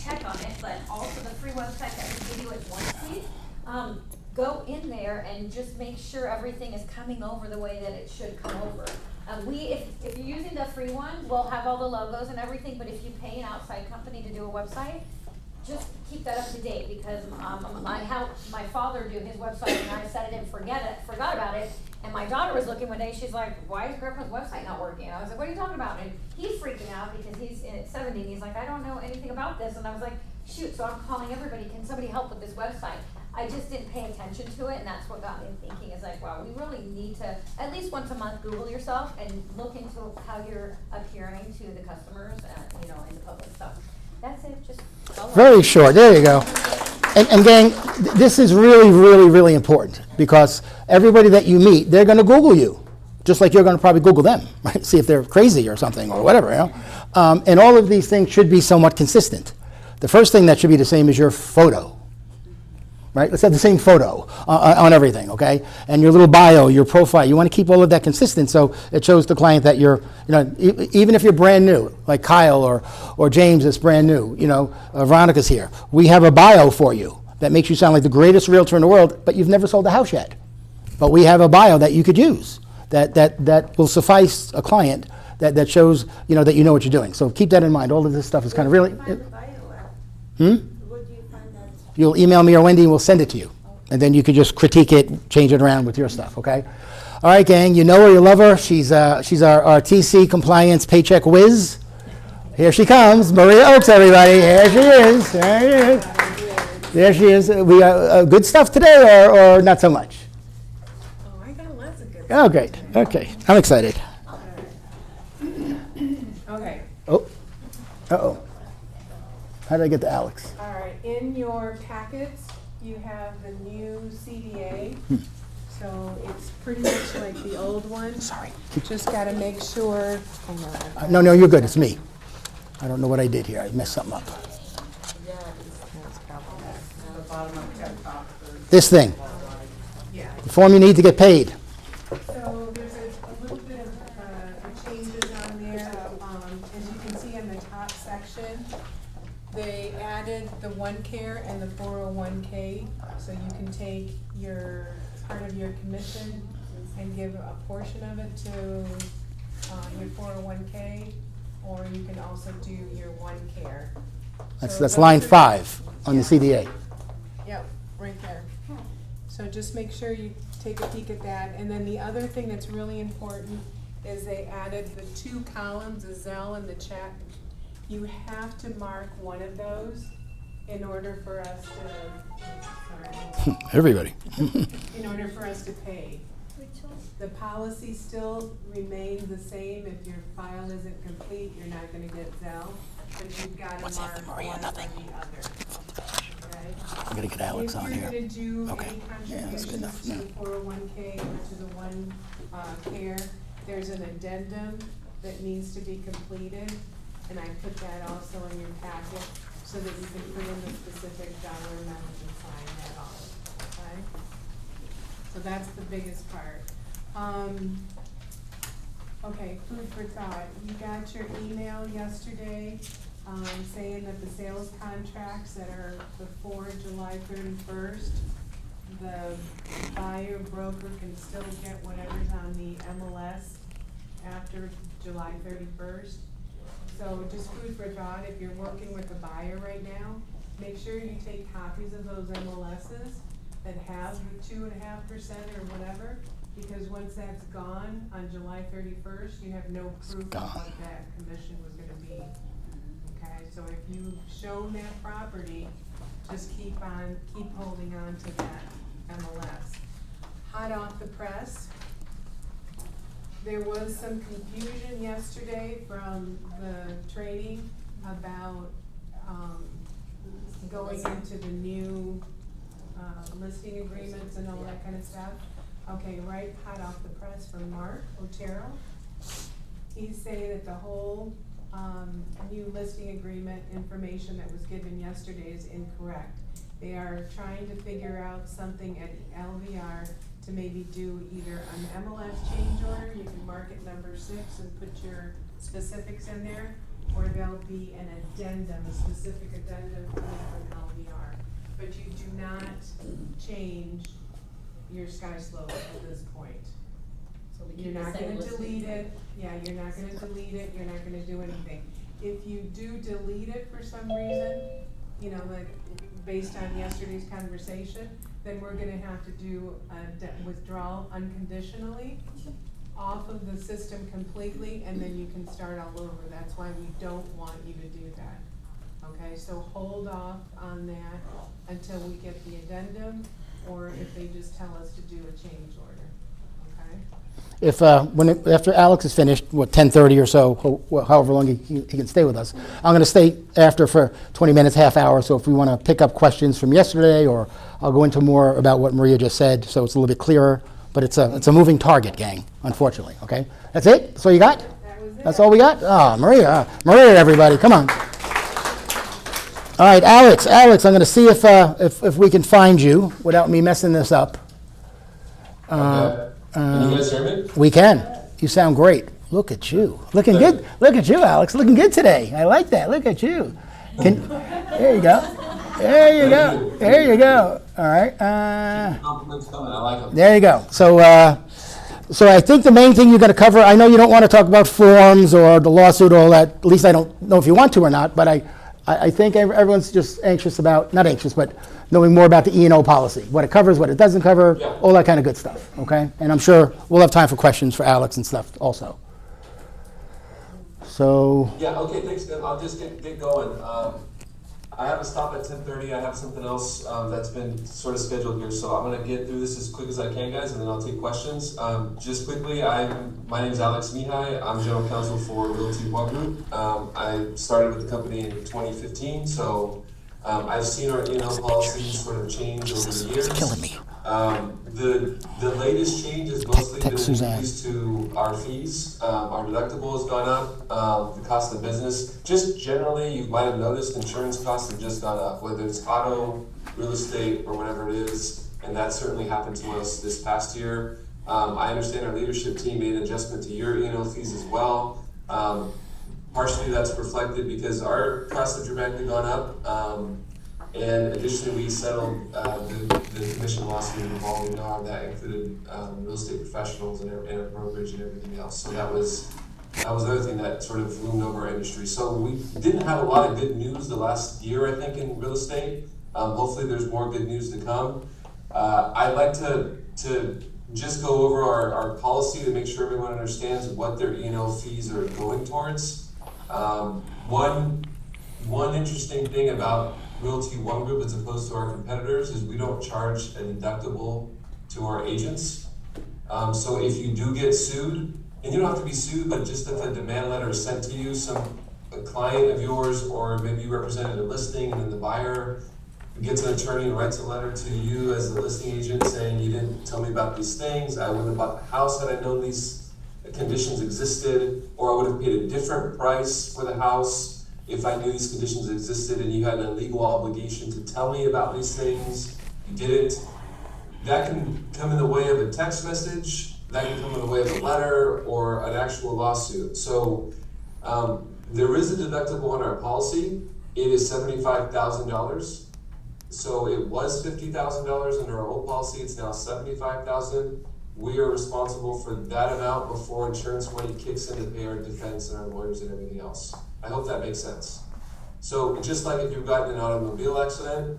check on it, but also the free website that we give you at one fee. Go in there and just make sure everything is coming over the way that it should come over. If you're using the free one, we'll have all the logos and everything, but if you pay an outside company to do a website, just keep that up to date, because I helped my father do his website and I set it and forgot about it. And my daughter was looking one day, she's like, why is Grandpa's website not working? And I was like, what are you talking about? And he's freaking out because he's in 70 and he's like, I don't know anything about this. And I was like, shoot, so I'm calling everybody, can somebody help with this website? I just didn't pay attention to it, and that's what got me thinking, is like, wow, we really need to, at least once a month, Google yourself and look into how you're appearing to the customers, in the public stuff. That's it, just go. Very short. There you go. And gang, this is really, really, really important, because everybody that you meet, they're going to Google you, just like you're going to probably Google them, right? See if they're crazy or something or whatever, and all of these things should be somewhat consistent. The first thing that should be the same is your photo, right? Let's have the same photo on everything, okay? And your little bio, your profile, you want to keep all of that consistent so it shows the client that you're, even if you're brand new, like Kyle or James that's brand new, Veronica's here. We have a bio for you that makes you sound like the greatest realtor in the world, but you've never sold a house yet. But we have a bio that you could use that will suffice a client that shows, that you know what you're doing. So keep that in mind. All of this stuff is kind of really... You'll email me or Wendy and we'll send it to you. And then you could just critique it, change it around with your stuff, okay? All right, gang, you know her, you love her. She's our TC compliance paycheck whiz. Here she comes, Maria Oakes, everybody. Here she is. There she is. We got good stuff today or not so much? Oh, I got lots of good Oh, great. Okay, I'm excited. Okay, Oh, uh-oh. How did I get to Alex? all right, in your packets, you have the new CDA. So it's pretty much like the old one. Sorry. Just gotta make sure, No, you're good. It's me. I don't know what I did here. I messed something up. This thing. yeah. The form you need to get paid. So there's a little bit of changes on there. As you can see in the top section, they added the OneCare and the 401k, so you can take part of your commission and give a portion of it to your 401k, or you can also do your OneCare. That's So line those are- 5 on the CDA. Yep, right there. So just make sure you take a peek at that. And then the other thing that's really important is they added the 2 columns, the Zelle and the check. You have to mark one of those in order for us to, Everybody. in order for us to pay. The policy still remains the same. If your file isn't complete, you're not gonna get Zelle, but you've gotta mark one or the other. Okay? I'm going to get Alex on If here. you're gonna do Okay. any Yeah, that's good enough. contributions to the 401k or to the OneCare, there's an addendum that needs to be completed, and I put that also in your packet so that you can put in the specific dollar amount and sign that off, okay? So that's the biggest part. Okay, food for thought. You got your email yesterday, saying that the sales contracts that are before July 31st, the buyer broker can still get whatever's on the MLS after July 31st. So just food for thought, if you're working with a buyer right now, make sure you take copies of those MLSs that have the 2.5% or whatever, because once that's gone on July 31st, you have no proof of what that commission was gonna be. Okay, so if you've shown that property, just keep holding on to that MLS. Hot off the press, there was some confusion yesterday from the training about, going into the new, listing agreements and all that kind of stuff. Okay, right, hot off the press from Mark Otero. He's saying that the whole, new listing agreement information that was given yesterday is incorrect. They are trying to figure out something at LVR to maybe do either an MLS change order, you can mark it number 6 and put your specifics in there, or there'll be an addendum, a specific addendum coming from LVR. But you do not change your sky slope at this point. So we You're keep the not same gonna listing. delete it, yeah, you're not gonna delete it, you're not gonna do anything. If you do delete it for some reason, you know, like based on yesterday's conversation, then we're gonna have to do a withdrawal unconditionally off of the system completely, and then you can start all over. That's why we don't want you to do that. Okay, so hold off on that until we get the addendum, or if they just tell us to do a change order, okay? If, after Alex is finished, 10:30 or so, however long he can stay with us, I'm going to stay after for 20 minutes, half hour, so if we want to pick up questions from yesterday, or I'll go into more about what Maria just said, so it's a little bit clearer, but it's a moving target, gang, unfortunately, okay? That's it? That's all you got? That was it. That's all we got? Ah, Maria, everybody, come on. All right, Alex, I'm going to see if we can find you without me messing this up. Okay. Can you guys hear me? We can. You sound great. Look at you. Looking good. Look at you, Alex. Looking good today. I like that. Look at you. There you go. There you go. There you go. All right. Compliments coming. I like them. There you go. So I think the main thing you're going to cover, I know you don't want to talk about forms or the lawsuit, all that. At least I don't know if you want to or not, but I think everyone's just anxious about, not anxious, but knowing more about the E&O policy, what it covers, what it doesn't cover, Yeah. all that kind of good stuff, okay? And I'm sure we'll have time for questions for Alex and stuff also. So, Yeah, okay, thanks, Dan. I'll just get going. I have to stop at 10:30. I have something else that's been sort of scheduled here, so I'm going to get through this as quick as I can, guys, and then I'll take questions. Just quickly, my name is Alex Mihai. I'm general counsel for Realty One Group. I started with the company in 2015, so I've seen our E&O policies sort of change over the years. it's killing me. The latest change has mostly been Text Suzanne. increased to our fees. Our deductible has gone up, the cost of business. Just generally, you might have noticed insurance costs have just gone up, whether it's auto, real estate, or whatever it is. And that certainly happened to us this past year. I understand our leadership team made an adjustment to your E&O fees as well. Partially that's reflected because our costs have dramatically gone up. And additionally, we settled the commission lawsuit involving NAR that included real estate professionals and a brokerage and everything else. So that was the other thing that sort of loomed over our industry. So we didn't have a lot of good news the last year, I think, in real estate. Hopefully there's more good news to come. I'd like to just go over our policy to make sure everyone understands what their E&O fees are going towards. One interesting thing about Realty One Group as opposed to our competitors is we don't charge a deductible to our agents. So if you do get sued, and you don't have to be sued, but just if a demand letter is sent to you, a client of yours, or maybe you represented a listing and then the buyer gets an attorney and writes a letter to you as the listing agent saying you didn't tell me about these things, I wouldn't have bought the house had I known these conditions existed, or I would have paid a different price for the house if I knew these conditions existed and you had a legal obligation to tell me about these things, you didn't. That can come in the way of a text message, that can come in the way of a letter or an actual lawsuit. So there is a deductible on our policy. It is $75,000. So it was $50,000 under our old policy, it's now $75,000. we are responsible for that amount before insurance money kicks in to pay our defense and our lawyers and everything else. I hope that makes sense. So just like if you've gotten an automobile accident,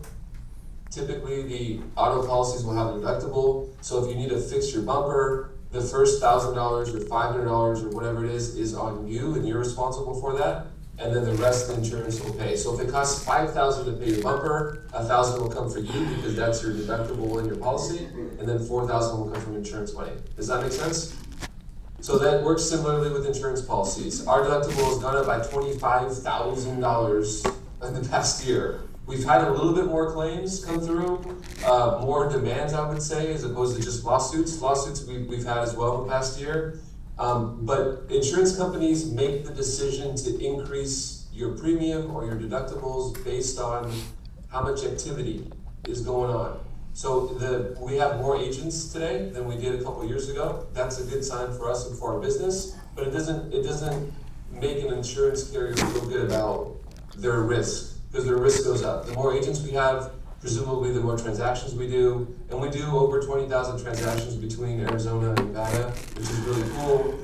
typically the auto policies will have a deductible. So if you need to fix your bumper, the first $1,000 or $500 or whatever it is on you, and you're responsible for that. And then the rest of the insurance will pay. So if it costs $5,000 to pay your bumper, $1,000 will come for you because that's your deductible in your policy, and then $4,000 will come from insurance money. Does that make sense? So that works similarly with insurance policies. Our deductible has gone up by $25,000 in the past year. We've had a little bit more claims come through, more demands, I would say, as opposed to just lawsuits. Lawsuits we've had as well in the past year. But insurance companies make the decision to increase your premium or your deductibles based on how much activity is going on. So we have more agents today than we did a couple years ago. That's a good sign for us and for our business, but it doesn't make an insurance carrier feel good about their risk, because their risk goes up. The more agents we have, presumably the more transactions we do, and we do over 20,000 transactions between Arizona and Nevada, which is really cool.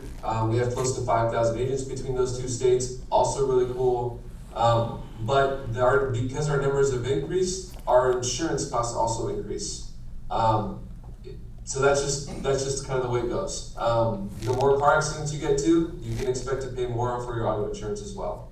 We have close to 5,000 agents between those two states, also really cool. But because our numbers have increased, our insurance costs also increase. So that's just kind of the way it goes. The more car accidents you get to, you can expect to pay more for your auto insurance as well.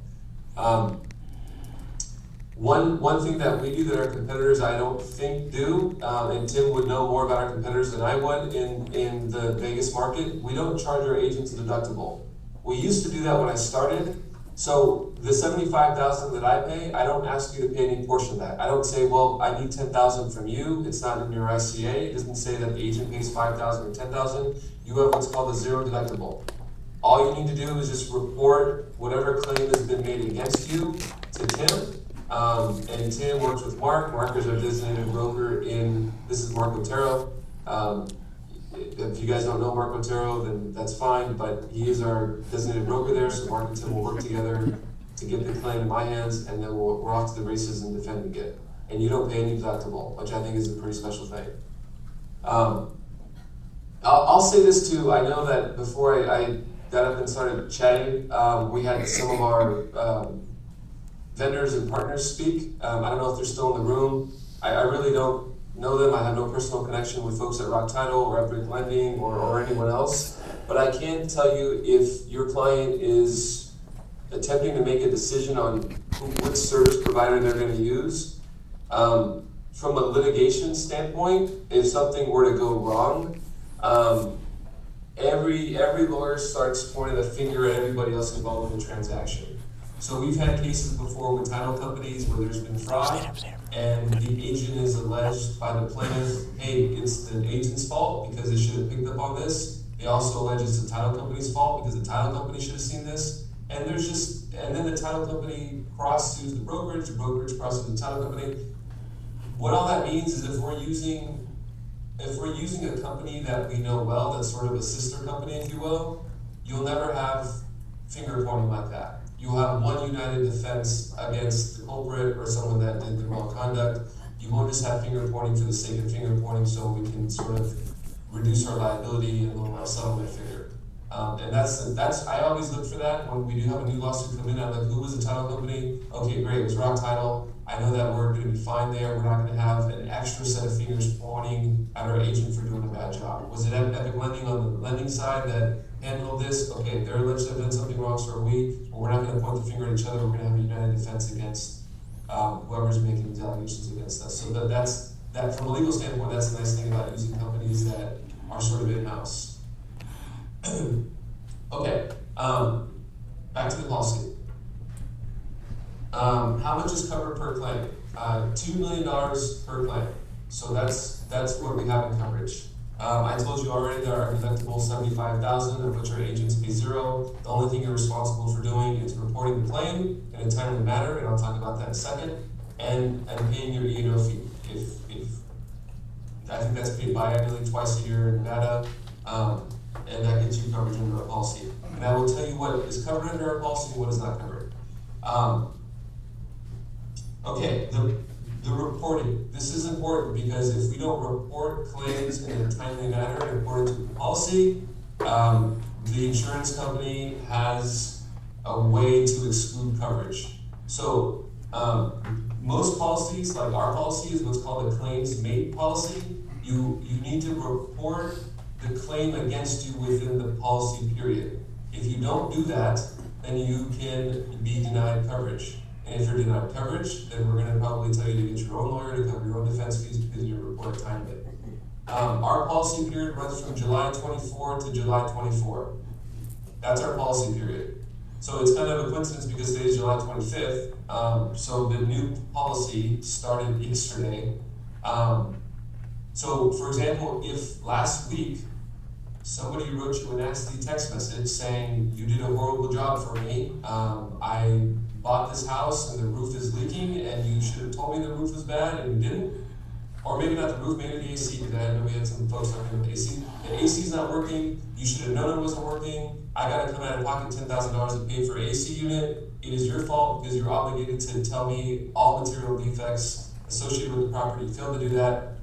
One thing that we do that our competitors I don't think do, and Tim would know more about our competitors than I would in the Vegas market, we don't charge our agents a deductible. We used to do that when I started. So the $75,000 that I pay, I don't ask you to pay any portion of that. I don't say, well, I need $10,000 from you. It's not in your ICA. It doesn't say that the agent pays $5,000 or $10,000. You have what's called a zero deductible. All you need to do is just report whatever claim has been made against you to Tim. And Tim works with Mark. Mark is our designated broker this is Mark Otero. If you guys don't know Mark Otero, then that's fine, but he is our designated broker there, so Mark and Tim will work together to get the claim in my hands, and then we're off to the races and defending it. And you don't pay any deductible, which I think is a pretty special thing. I'll say this too. I know that before I got up and started chatting, we had some of our vendors and partners speak. I don't know if they're still in the room. I really don't know them. I have no personal connection with folks at Rock Title or Epic Lending or anyone else. But I can tell you if your client is attempting to make a decision on which service provider they're going to use, from a litigation standpoint, if something were to go wrong, every lawyer starts pointing a finger at everybody else involved in the transaction. So we've had cases before with title companies where there's been fraud, and the agent is alleged by the plaintiff, hey, it's the agent's fault because they should have picked up on this. They also allege it's the title company's fault because the title company should have seen this. And then the title company cross-sues the brokerage cross-sues the title company. What all that means is if we're using a company that we know well, that's sort of a sister company, if you will, you'll never have finger pointing like that. You'll have one united defense against the culprit or someone that did the wrong conduct. You won't just have finger pointing for the sake of finger pointing so we can sort of reduce our liability and a settlement figure. And that's I always look for that when we do have a new lawsuit come in. I'm like, who was the title company? Okay, great, it was Rock Title. I know that we're going to be fine there. We're not going to have an extra set of fingers pointing at our agent for doing a bad job. Was it Epic Lending on the lending side that handled this? Okay, they're alleged to have done something wrong, so are we. But we're not going to point the finger at each other. We're going to have a united defense against whoever's making these allegations against us. So that's from a legal standpoint, that's the nice thing about using companies that are sort of in-house. Okay, back to the policy. How much is covered per claim? $2 million per claim. So that's what we have in coverage. I told you already that our deductible is $75,000, of which our agents pay $0. The only thing you're responsible for doing is reporting the claim in a timely manner, and I'll talk about that in a second, and paying your E&O fee. If I think that's paid biannually, twice a year in Nevada, and that gets you coverage under our policy. And I will tell you what is covered under our policy and what is not covered. Okay, The reporting. This is important because if we don't report claims in a timely manner according to the policy, the insurance company has a way to exclude coverage. So most policies, like our policy, is what's called a claims made policy. You need to report the claim against you within the policy period. If you don't do that, then you can be denied coverage. And if you're denied coverage, then we're going to probably tell you to get your own lawyer to cover your own defense fees because you didn't report timely. Our policy period runs from July 24 to July 24. That's our policy period. So it's kind of a coincidence because today is July 25th. So the new policy started yesterday. So for example, if last week somebody wrote you a nasty text message saying you did a horrible job for me, I bought this house and the roof is leaking and you should have told me the roof was bad and you didn't, or maybe not the roof, maybe the AC, because I know we had some folks talking about the AC. The AC's not working, you should have known it wasn't working, I gotta come out of pocket $10,000 to pay for an AC unit. It is your fault because you're obligated to tell me all material defects associated with the property. You failed to do that,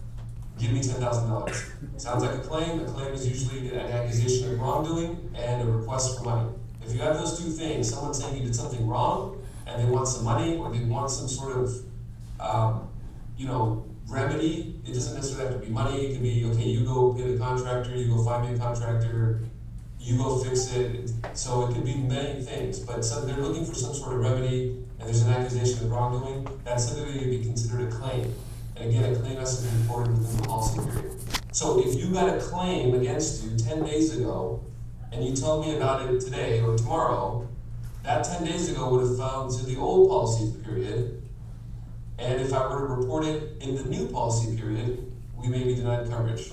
give me $10,000. Sounds like a claim. A claim is usually an accusation of wrongdoing and a request for money. If you have those two things, someone saying you did something wrong and they want some money or they want some sort of, remedy, it doesn't necessarily have to be money. It can be, okay, you go pay the contractor, you go find me a contractor, you go fix it. So it could be many things, but they're looking for some sort of remedy and there's an accusation of wrongdoing. That's something that would be considered a claim. And again, a claim has to be reported within the policy period. So if you got a claim against you 10 days ago, and you tell me about it today or tomorrow, that 10 days ago would have fallen to the old policy period. And if I were to report it in the new policy period, we may be denied coverage.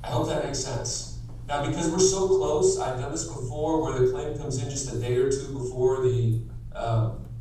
I hope that makes sense. Now, because we're so close, I've done this before where the claim comes in just a day or two before the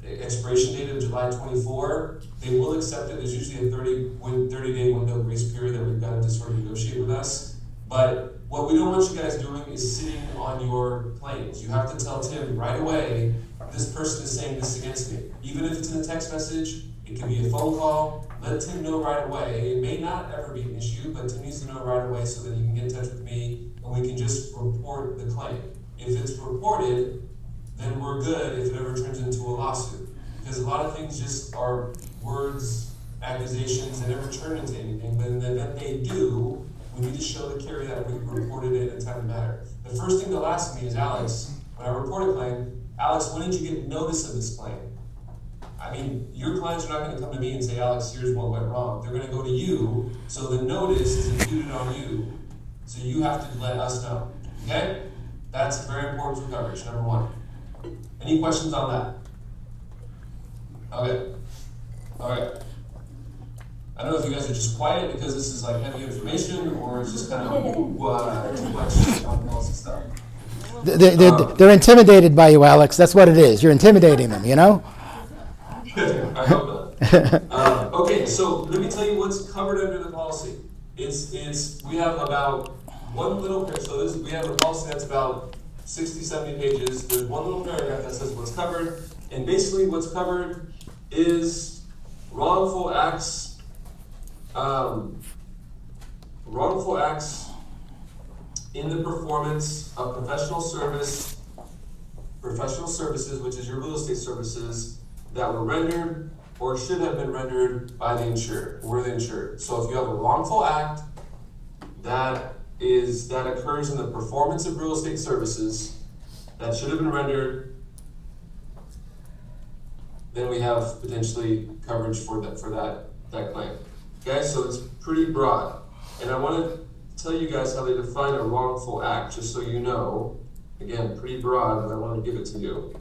expiration date of July 24, they will accept it. There's usually a 30-day window grace period that we've got to sort of negotiate with us. But what we don't want you guys doing is sitting on your claims. You have to tell Tim right away, this person is saying this against me. Even if it's in a text message, it can be a phone call. Let Tim know right away. It may not ever be an issue, but Tim needs to know right away so that he can get in touch with me and we can just report the claim. If it's reported, then we're good if it ever turns into a lawsuit. Because a lot of things just are words, accusations, they never turn into anything, but in the event they do, we need to show the carrier that we reported it in a timely manner. The first thing they'll ask me is, Alex, when I report a claim, Alex, when did you get notice of this claim? I mean, your clients are not going to come to me and say, Alex, here's what went wrong. They're going to go to you, so the notice is imputed on you, so you have to let us know, okay? That's very important for coverage, number one. Any questions on that? Okay. All right. I don't know if you guys are just quiet because this is like heavy information or it's just kind of too much on policy stuff. They're intimidated by you, Alex. That's what it is. You're intimidating them, you know? I hope not. Okay, so let me tell you what's covered under the policy. We have about one little, we have a policy that's about 60, 70 pages. There's one little paragraph that says what's covered, and basically what's covered is wrongful acts in the performance of professional services, which is your real estate services, that were rendered or should have been rendered by the insured, or the insured. So if you have a wrongful act that occurs in the performance of real estate services that should have been rendered, then we have potentially coverage for that claim. Okay, so it's pretty broad. And I want to tell you guys how they define a wrongful act, just so you know. Again, pretty broad, but I want to give it to you.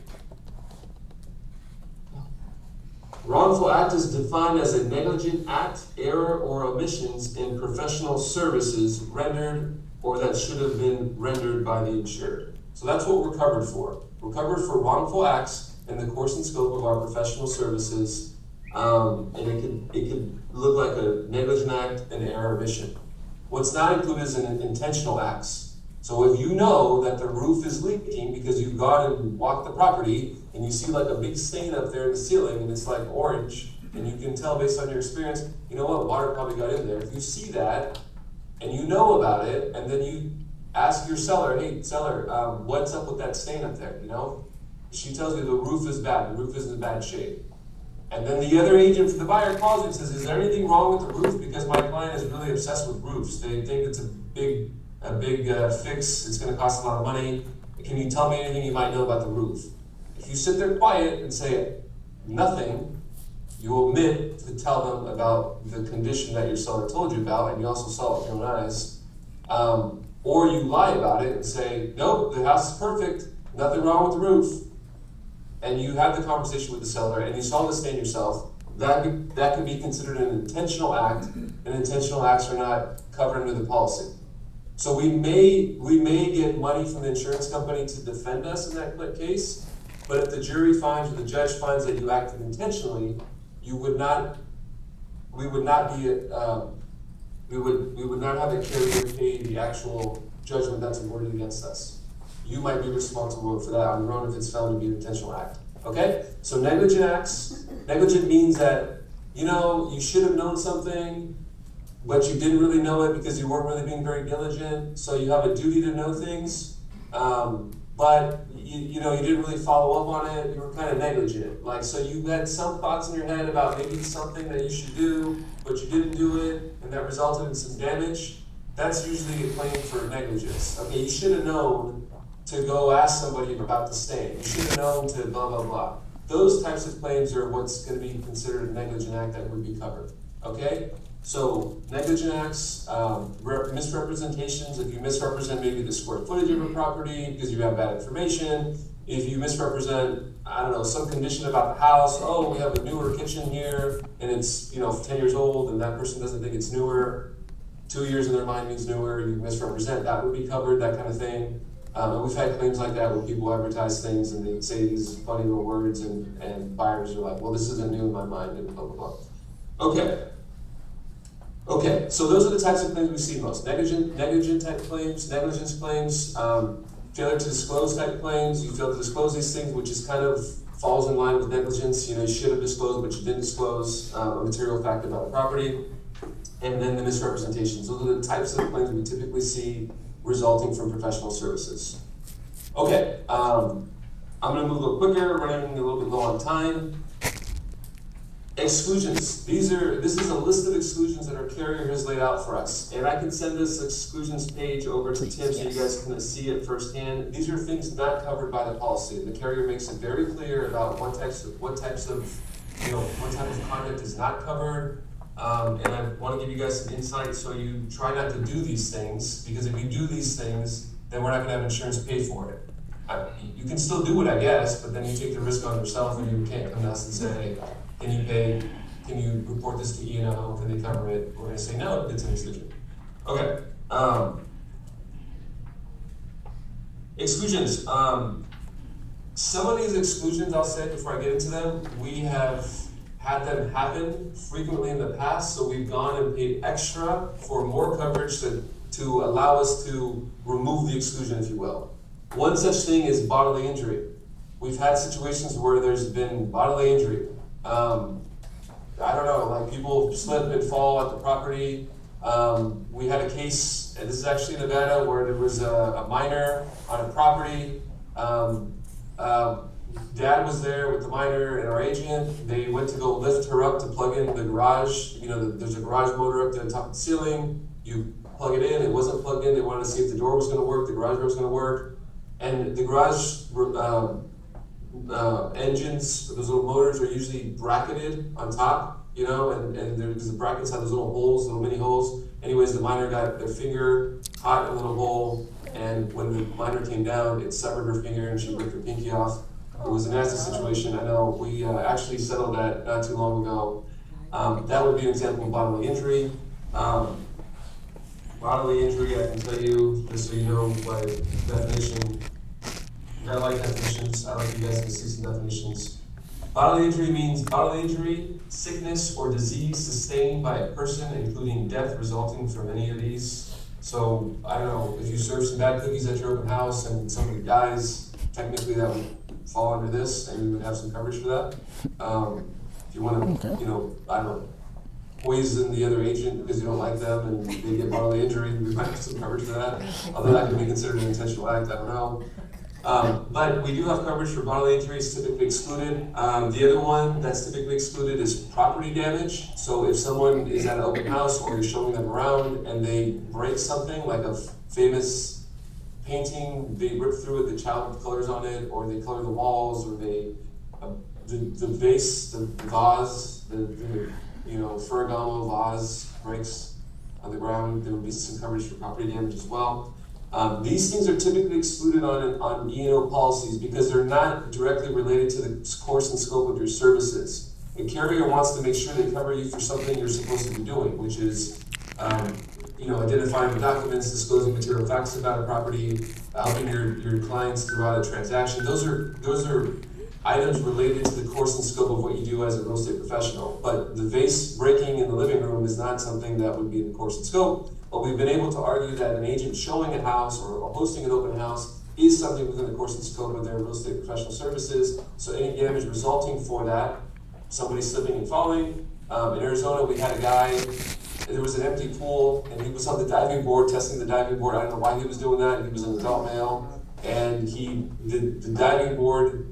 Wrongful act is defined as a negligent act, error, or omissions in professional services rendered or that should have been rendered by the insured. So that's what we're covered for. We're covered for wrongful acts in the course and scope of our professional services, and it could look like a negligent act, an error, or omission. What's not included is an intentional acts. So if you know that the roof is leaking because you've gone and walked the property and you see like a big stain up there in the ceiling and it's like orange, and you can tell based on your experience, you know what, water probably got in there. If you see that, and you know about it, and then you ask your seller, hey, seller, what's up with that stain up there, you know? She tells you the roof is bad, the roof is in bad shape. And then the other agent for the buyer calls you and says, is there anything wrong with the roof? Because my client is really obsessed with roofs. They think it's a big fix, it's gonna cost a lot of money. Can you tell me anything you might know about the roof? If you sit there quiet and say nothing, you omit to tell them about the condition that your seller told you about, and you also saw it with your own eyes. Or you lie about it and say, nope, the house is perfect, nothing wrong with the roof. And you have the conversation with the seller and you saw the stain yourself, that could be considered an intentional act, and intentional acts are not covered under the policy. So we may get money from the insurance company to defend us in that case, but if the jury finds or the judge finds that you acted intentionally, we would not have the carrier pay the actual judgment that's awarded against us. You might be responsible for that on your own if it's found to be an intentional act. Okay? So negligent acts, negligent means that, you know, you should have known something, but you didn't really know it because you weren't really being very diligent. So you have a duty to know things, but you didn't really follow up on it. You were kind of negligent. Like, so you had some thoughts in your head about maybe something that you should do, but you didn't do it, and that resulted in some damage. That's usually a claim for negligence. Okay, you should have known to go ask somebody about the stain. You should have known to blah, blah, blah. Those types of claims are what's going to be considered a negligent act that would be covered. Okay? So negligent acts, misrepresentations, if you misrepresent maybe the square footage of a property because you have bad information, if you misrepresent, I don't know, some condition about the house, oh, we have a newer kitchen here and it's 10 years old and that person doesn't think it's newer, 2 years in their mind means newer, you misrepresent, that would be covered, that kind of thing. And we've had claims like that where people advertise things and they say these funny little words and buyers are like, well, this isn't new in my mind and blah, blah, blah. Okay, so those are the types of claims we see most. Negligent type claims, negligence claims, failure to disclose type claims. You fail to disclose these things, which is kind of falls in line with negligence. You should have disclosed, but you didn't disclose a material fact about a property. And then the misrepresentations. Those are the types of claims we typically see resulting from professional services. Okay, I'm gonna move a little quicker, running a little bit low on time. Exclusions. This is a list of exclusions that our carrier has laid out for us. And I can send this exclusions page over to Tim so you guys can see it firsthand. These are things not covered by the policy. The carrier makes it very clear about what type of conduct is not covered. And I want to give you guys some insight so you try not to do these things, because if you do these things, then we're not going to have insurance pay for it. You can still do it, I guess, but then you take the risk on yourself and you can't come to us and say, can you pay, can you report this to E&O, can they cover it? We're going to say, no, it's an exclusion. Okay. Exclusions. Some of these exclusions, I'll say before I get into them, we have had them happen frequently in the past, so we've gone and paid extra for more coverage to allow us to remove the exclusion, if you will. One such thing is bodily injury. We've had situations where there's been bodily injury. I don't know, like people slip and fall at the property. We had a case, and this is actually in Nevada, where there was a minor on a property. Dad was there with the minor and our agent. They went to go lift her up to plug in the garage. There's a garage motor up there on top of the ceiling. You plug it in, it wasn't plugged in. They wanted to see if the door was going to work, the garage door was going to work. And the garage engines, those little motors are usually bracketed on top, and there's the brackets have those little holes, little mini holes. Anyways, the minor got their finger caught in a little hole, and when the minor came down, it severed her finger and she ripped her pinky off. It was a nasty situation. I know we actually settled that not too long ago. That would be an example of bodily injury. Bodily injury, I can tell you, just so you know, by definition, I like definitions. I like you guys to see some definitions. Bodily injury means bodily injury, sickness, or disease sustained by a person, including death resulting from any of these. So, I don't know, if you serve some bad cookies at your open house and somebody dies, technically that would fall under this, and you would have some coverage for that. If you wanna, Okay. you know, I don't know, poison the other agent because you don't like them and they get bodily injury, we might have some coverage for that. Although that could be considered an intentional act, I don't know. But we do have coverage for bodily injuries typically excluded. The other one that's typically excluded is property damage. So if someone is at an open house or you're showing them around and they break something, like a famous painting, they rip through it, the child colors on it, or they color the walls, or they, the vase, the vase, the you know, Ferragamo vase breaks on the ground, there would be some coverage for property damage as well. These things are typically excluded on E&O policies because they're not directly related to the course and scope of your services. A carrier wants to make sure they cover you for something you're supposed to be doing, which is, you know, identifying the documents, disclosing material facts about a property, helping your clients throughout a transaction. Those are items related to the course and scope of what you do as a real estate professional. But the vase breaking in the living room is not something that would be in the course and scope. But we've been able to argue that an agent showing a house or hosting an open house is something within the course and scope of their real estate professional services. So any damage resulting for that, somebody slipping and falling. In Arizona, we had a guy, there was an empty pool, and he was on the diving board, testing the diving board. I don't know why he was doing that. He was an adult male, and the diving board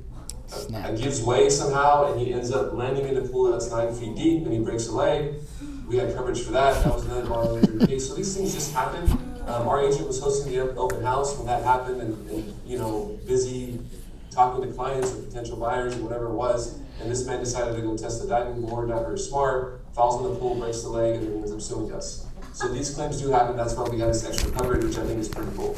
gives way somehow, and he ends up landing in a pool that's 9 feet deep, and he breaks a leg. We had coverage for that. That was another bodily injury case. So these things just happen. Our agent was hosting the open house when that happened, and you know, busy talking to clients or potential buyers or whatever it was. And this man decided to go test the diving board, not very smart, falls in the pool, breaks the leg, and then ends up suing us. So these claims do happen. That's why we got this extra coverage, which I think is pretty cool.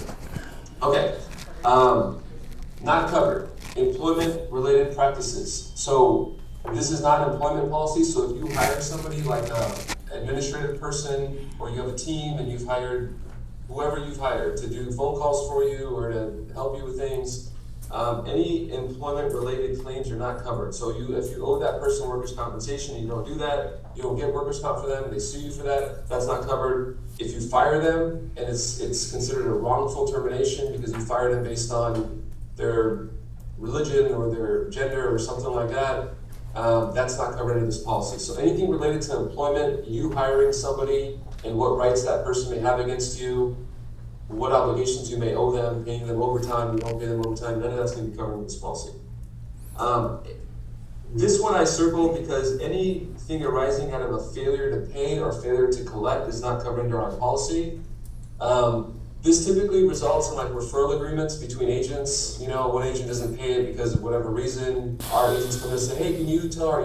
Okay, not covered. Employment-related practices. So this is not an employment policy. So if you hire somebody like an administrative person, or you have a team and you've hired whoever you've hired to do phone calls for you or to help you with things, any employment-related claims are not covered. So if you owe that person workers' compensation and you don't do that, you don't get workers' comp for them, and they sue you for that, that's not covered. If you fire them and it's considered a wrongful termination because you fired them based on their religion or their gender or something like that, that's not covered in this policy. So anything related to employment, you hiring somebody and what rights that person may have against you, what obligations you may owe them, paying them overtime, you don't pay them overtime, none of that's going to be covered in this policy. This one I circled because anything arising out of a failure to pay or failure to collect is not covered under our policy. This typically results in like referral agreements between agents. You know, one agent doesn't pay it because of whatever reason. Our agents come in and say, hey, can you tell our,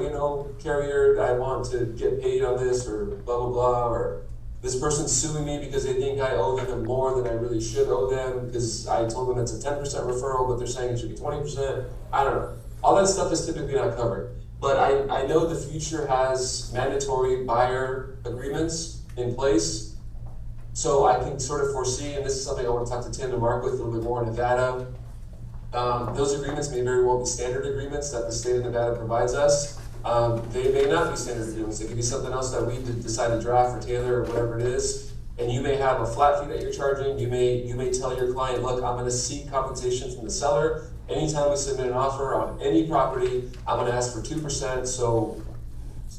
carrier that I want to get paid on this, or blah, blah, blah, or this person's suing me because they think I owe them more than I really should owe them because I told them it's a 10% referral, but they're saying it should be 20%. I don't know. All that stuff is typically not covered. But I know the future has mandatory buyer agreements in place. So I can sort of foresee, and this is something I want to talk to Tim and Mark with a little bit more in Nevada. Those agreements may very well be standard agreements that the state of Nevada provides us. They may not be standard agreements. They could be something else that we decide to draft or tailor or whatever it is. And you may have a flat fee that you're charging. You may tell your client, look, I'm going to seek compensation from the seller. Anytime we submit an offer on any property, I'm going to ask for 2%. So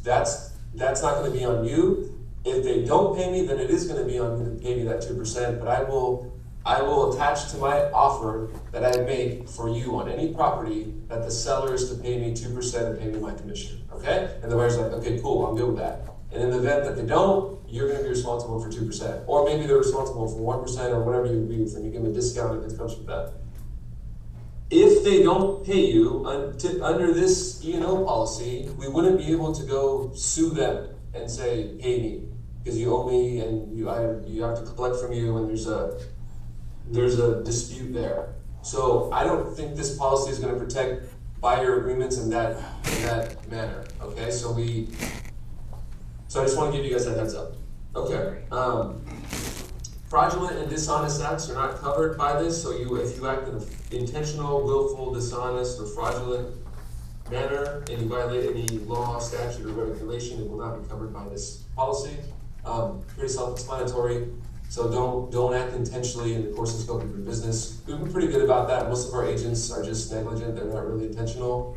that's not going to be on you. If they don't pay me, then it is going to be on me to pay me that 2%. But I will attach to my offer that I make for you on any property that the seller is to pay me 2% and pay me my commission. Okay? And the buyer's like, okay, cool, I'm good with that. And in the event that they don't, you're going to be responsible for 2%. Or maybe they're responsible for 1% or whatever you agree with them. You give them a discount if it comes from that. If they don't pay you under this E&O policy, we wouldn't be able to go sue them and say, pay me, because you owe me and you have to collect from you, and there's a dispute there. So I don't think this policy is going to protect buyer agreements in that manner. Okay, so I just want to give you guys that heads up. Okay. Fraudulent and dishonest acts are not covered by this. So if you act in an intentional, willful, dishonest, or fraudulent manner and you violate any law, statute, or regulation, it will not be covered by this policy. Pretty self-explanatory. So don't act intentionally in the course and scope of your business. We've been pretty good about that. Most of our agents are just negligent. They're not really intentional.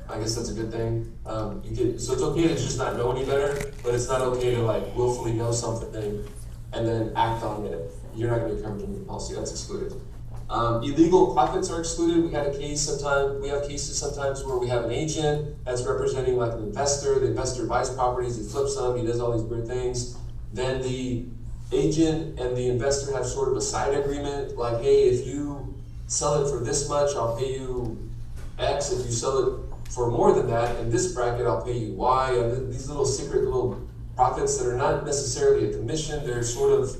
I guess that's a good thing. So it's okay to just not know any better, but it's not okay to like willfully know something and then act on it. You're not gonna be covered in the policy, that's excluded. Illegal profits are excluded. We have cases sometimes where we have an agent that's representing like an investor. The investor buys properties, he flips them, he does all these weird things. Then the agent and the investor have sort of a side agreement, like, hey, if you sell it for this much, I'll pay you X. If you sell it for more than that, in this bracket, I'll pay you Y. And these little secret little profits that are not necessarily a commission, they're sort of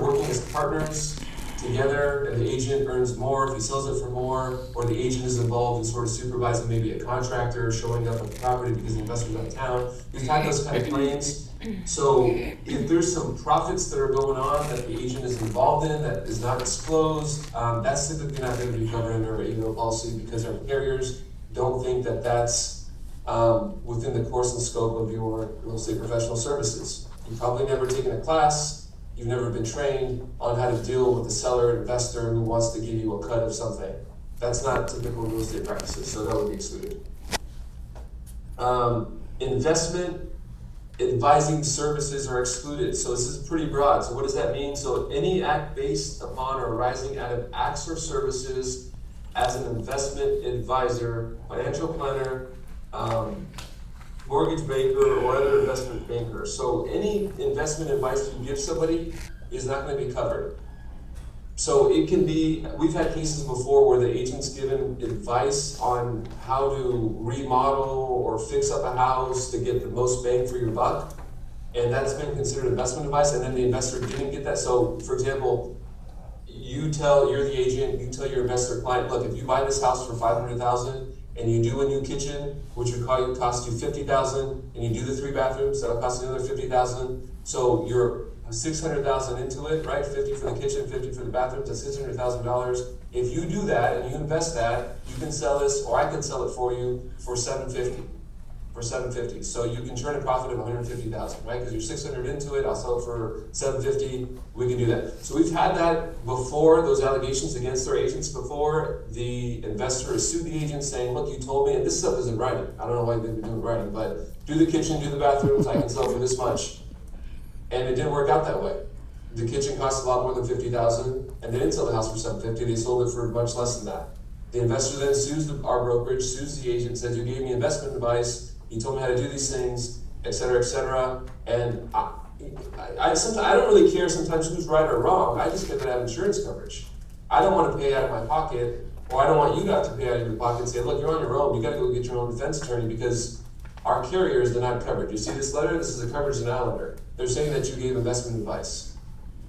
working as partners together, and the agent earns more if he sells it for more, or the agent is involved in sort of supervising maybe a contractor showing up at the property because the investor's out of town. We've had those kind of claims. So if there's some profits that are going on that the agent is involved in that is not disclosed, that's typically not going to be covered under our E&O policy because our carriers don't think that that's within the course and scope of your real estate professional services. You've probably never taken a class. You've never been trained on how to deal with a seller investor who wants to give you a cut of something. That's not typical real estate practices, so that would be excluded. Investment advising services are excluded. So this is pretty broad. So what does that mean? So any act based upon or arising out of acts or services as an investment advisor, financial planner, mortgage banker, or other investment banker. So any investment advice you give somebody is not going to be covered. So it can be, we've had cases before where the agent's given advice on how to remodel or fix up a house to get the most bang for your buck, and that's been considered investment advice, and then the investor didn't get that. So for example, you're the agent, you tell your investor client, look, if you buy this house for $500,000 and you do a new kitchen, which would cost you $50,000, and you do the 3 bathrooms, that'll cost you another $50,000. So you're $600,000 into it, right? 50 for the kitchen, 50 for the bathrooms, that's $600,000. If you do that and you invest that, you can sell this, or I can sell it for you for $750. So you can turn a profit of $150,000, right? Because you're 600 into it, I'll sell it for $750. We can do that. So we've had that before, those allegations against our agents before. The investor has sued the agent saying, look, you told me, and this stuff is in writing. I don't know why they've been doing writing, but do the kitchen, do the bathrooms, I can sell it for this much. And it didn't work out that way. The kitchen cost a lot more than $50,000, and they didn't sell the house for $750. They sold it for much less than that. The investor then sues our brokerage, sues the agent, says you gave me investment advice, you told me how to do these things, et cetera, and I don't really care sometimes who's right or wrong. I just care that I have insurance coverage. I don't want to pay out of my pocket, or I don't want you guys to pay out of your pocket and say, look, you're on your own, you got to go get your own defense attorney because our carriers are not covered. You see this letter? This is a coverage denial letter. They're saying that you gave investment advice.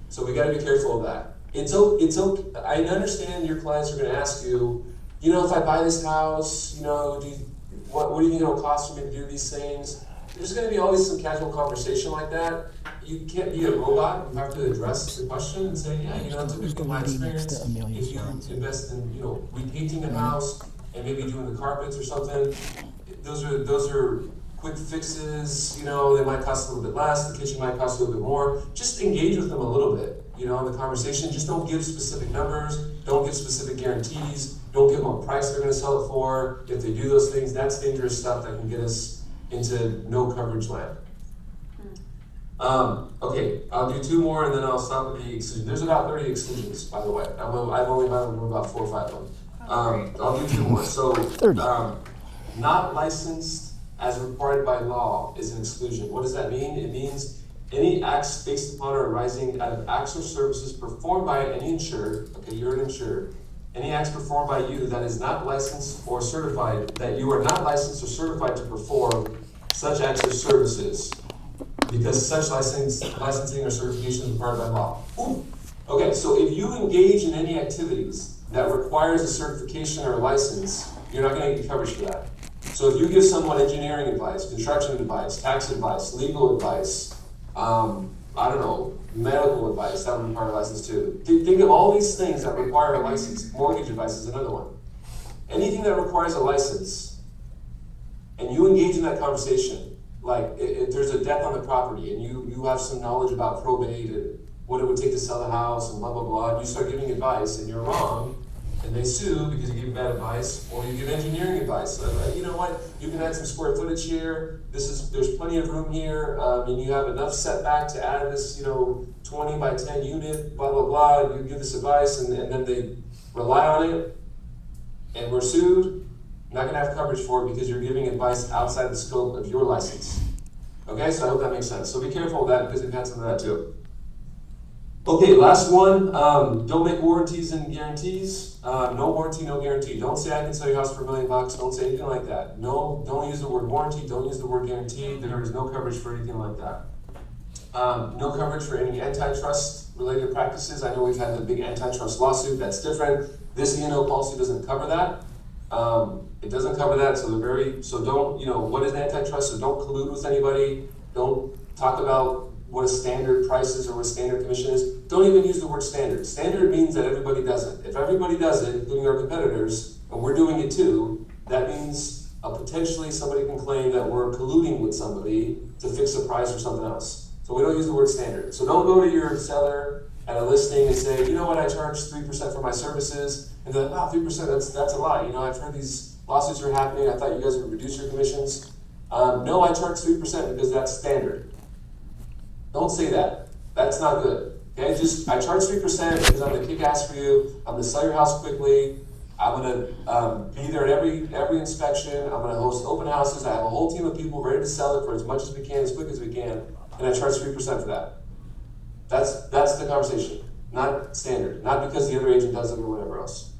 So we got to be careful of that. It's okay. I understand your clients are going to ask you, if I buy this house, what do you think it'll cost for me to do these things? There's going to be always some casual conversation like that. You can't be a robot. You have to address the question and say, typically my experience, if you invest in, repainting a house and maybe doing the carpets or something, those are quick fixes. They might cost a little bit less. The kitchen might cost a little bit more. Just engage with them a little bit, in the conversation. Just don't give specific numbers. Don't give specific guarantees. Don't give them a price they're going to sell it for. If they do those things, that's dangerous stuff that can get us into no coverage land. Okay, I'll do 2 more and then I'll stop at the exclusion. There's about 30 exclusions, by the way. I've only found about 4 or 5 of them. I'll do 2 more. So, not licensed as required by law is an exclusion. What does that mean? It means any acts based upon or arising out of acts or services performed by any insured, okay, you're an insured, any acts performed by you that is not licensed or certified, that you are not licensed or certified to perform such acts or services, because such licensing or certification is required by law. Ooh. Okay, so if you engage in any activities that requires a certification or a license, you're not going to get coverage for that. So if you give someone engineering advice, construction advice, tax advice, legal advice, medical advice, that would require a license too. Think of all these things that require a license. Mortgage advice is another one. Anything that requires a license, and you engage in that conversation, like if there's a death on the property and you have some knowledge about probate and what it would take to sell the house and blah, blah, blah, and you start giving advice and you're wrong, and they sue because you give bad advice, or you give engineering advice. You know what? You can add some square footage here. There's plenty of room here, and you have enough setback to add this, 20 by 10 unit, blah blah blah. You give this advice, and then they rely on it, and we're sued. Not going to have coverage for it because you're giving advice outside the scope of your license. Okay, so I hope that makes sense. So be careful of that because we've had some of that too. Okay, last one. Don't make warranties and guarantees. No warranty, no guarantee. Don't say I can sell your house for $1 million. Don't say anything like that. No, don't use the word warranty. Don't use the word guarantee. There is no coverage for anything like that. No coverage for any antitrust related practices. I know we've had the big antitrust lawsuit. That's different. This E&O policy doesn't cover that. It doesn't cover that, so don't, what is antitrust? So don't collude with anybody. Don't talk about what a standard price is or what a standard commission is. Don't even use the word standard. Standard means that everybody does it. If everybody does it, including our competitors, and we're doing it too, that means potentially somebody can claim that we're colluding with somebody to fix a price or something else. So we don't use the word standard. So don't go to your seller at a listing and say, you know what, I charge 3% for my services, and they're like, wow, 3%, that's a lot. I've heard these lawsuits are happening. I thought you guys would reduce your commissions. No, I charge 3% because that's standard. Don't say that. That's not good. Okay, I charge 3% because I'm gonna kick ass for you. I'm gonna sell your house quickly. I'm gonna be there at every inspection. I'm gonna host open houses. I have a whole team of people ready to sell it for as much as we can, as quick as we can, and I charge 3% for that. That's the conversation, not standard. Not because the other agent does it or whatever else.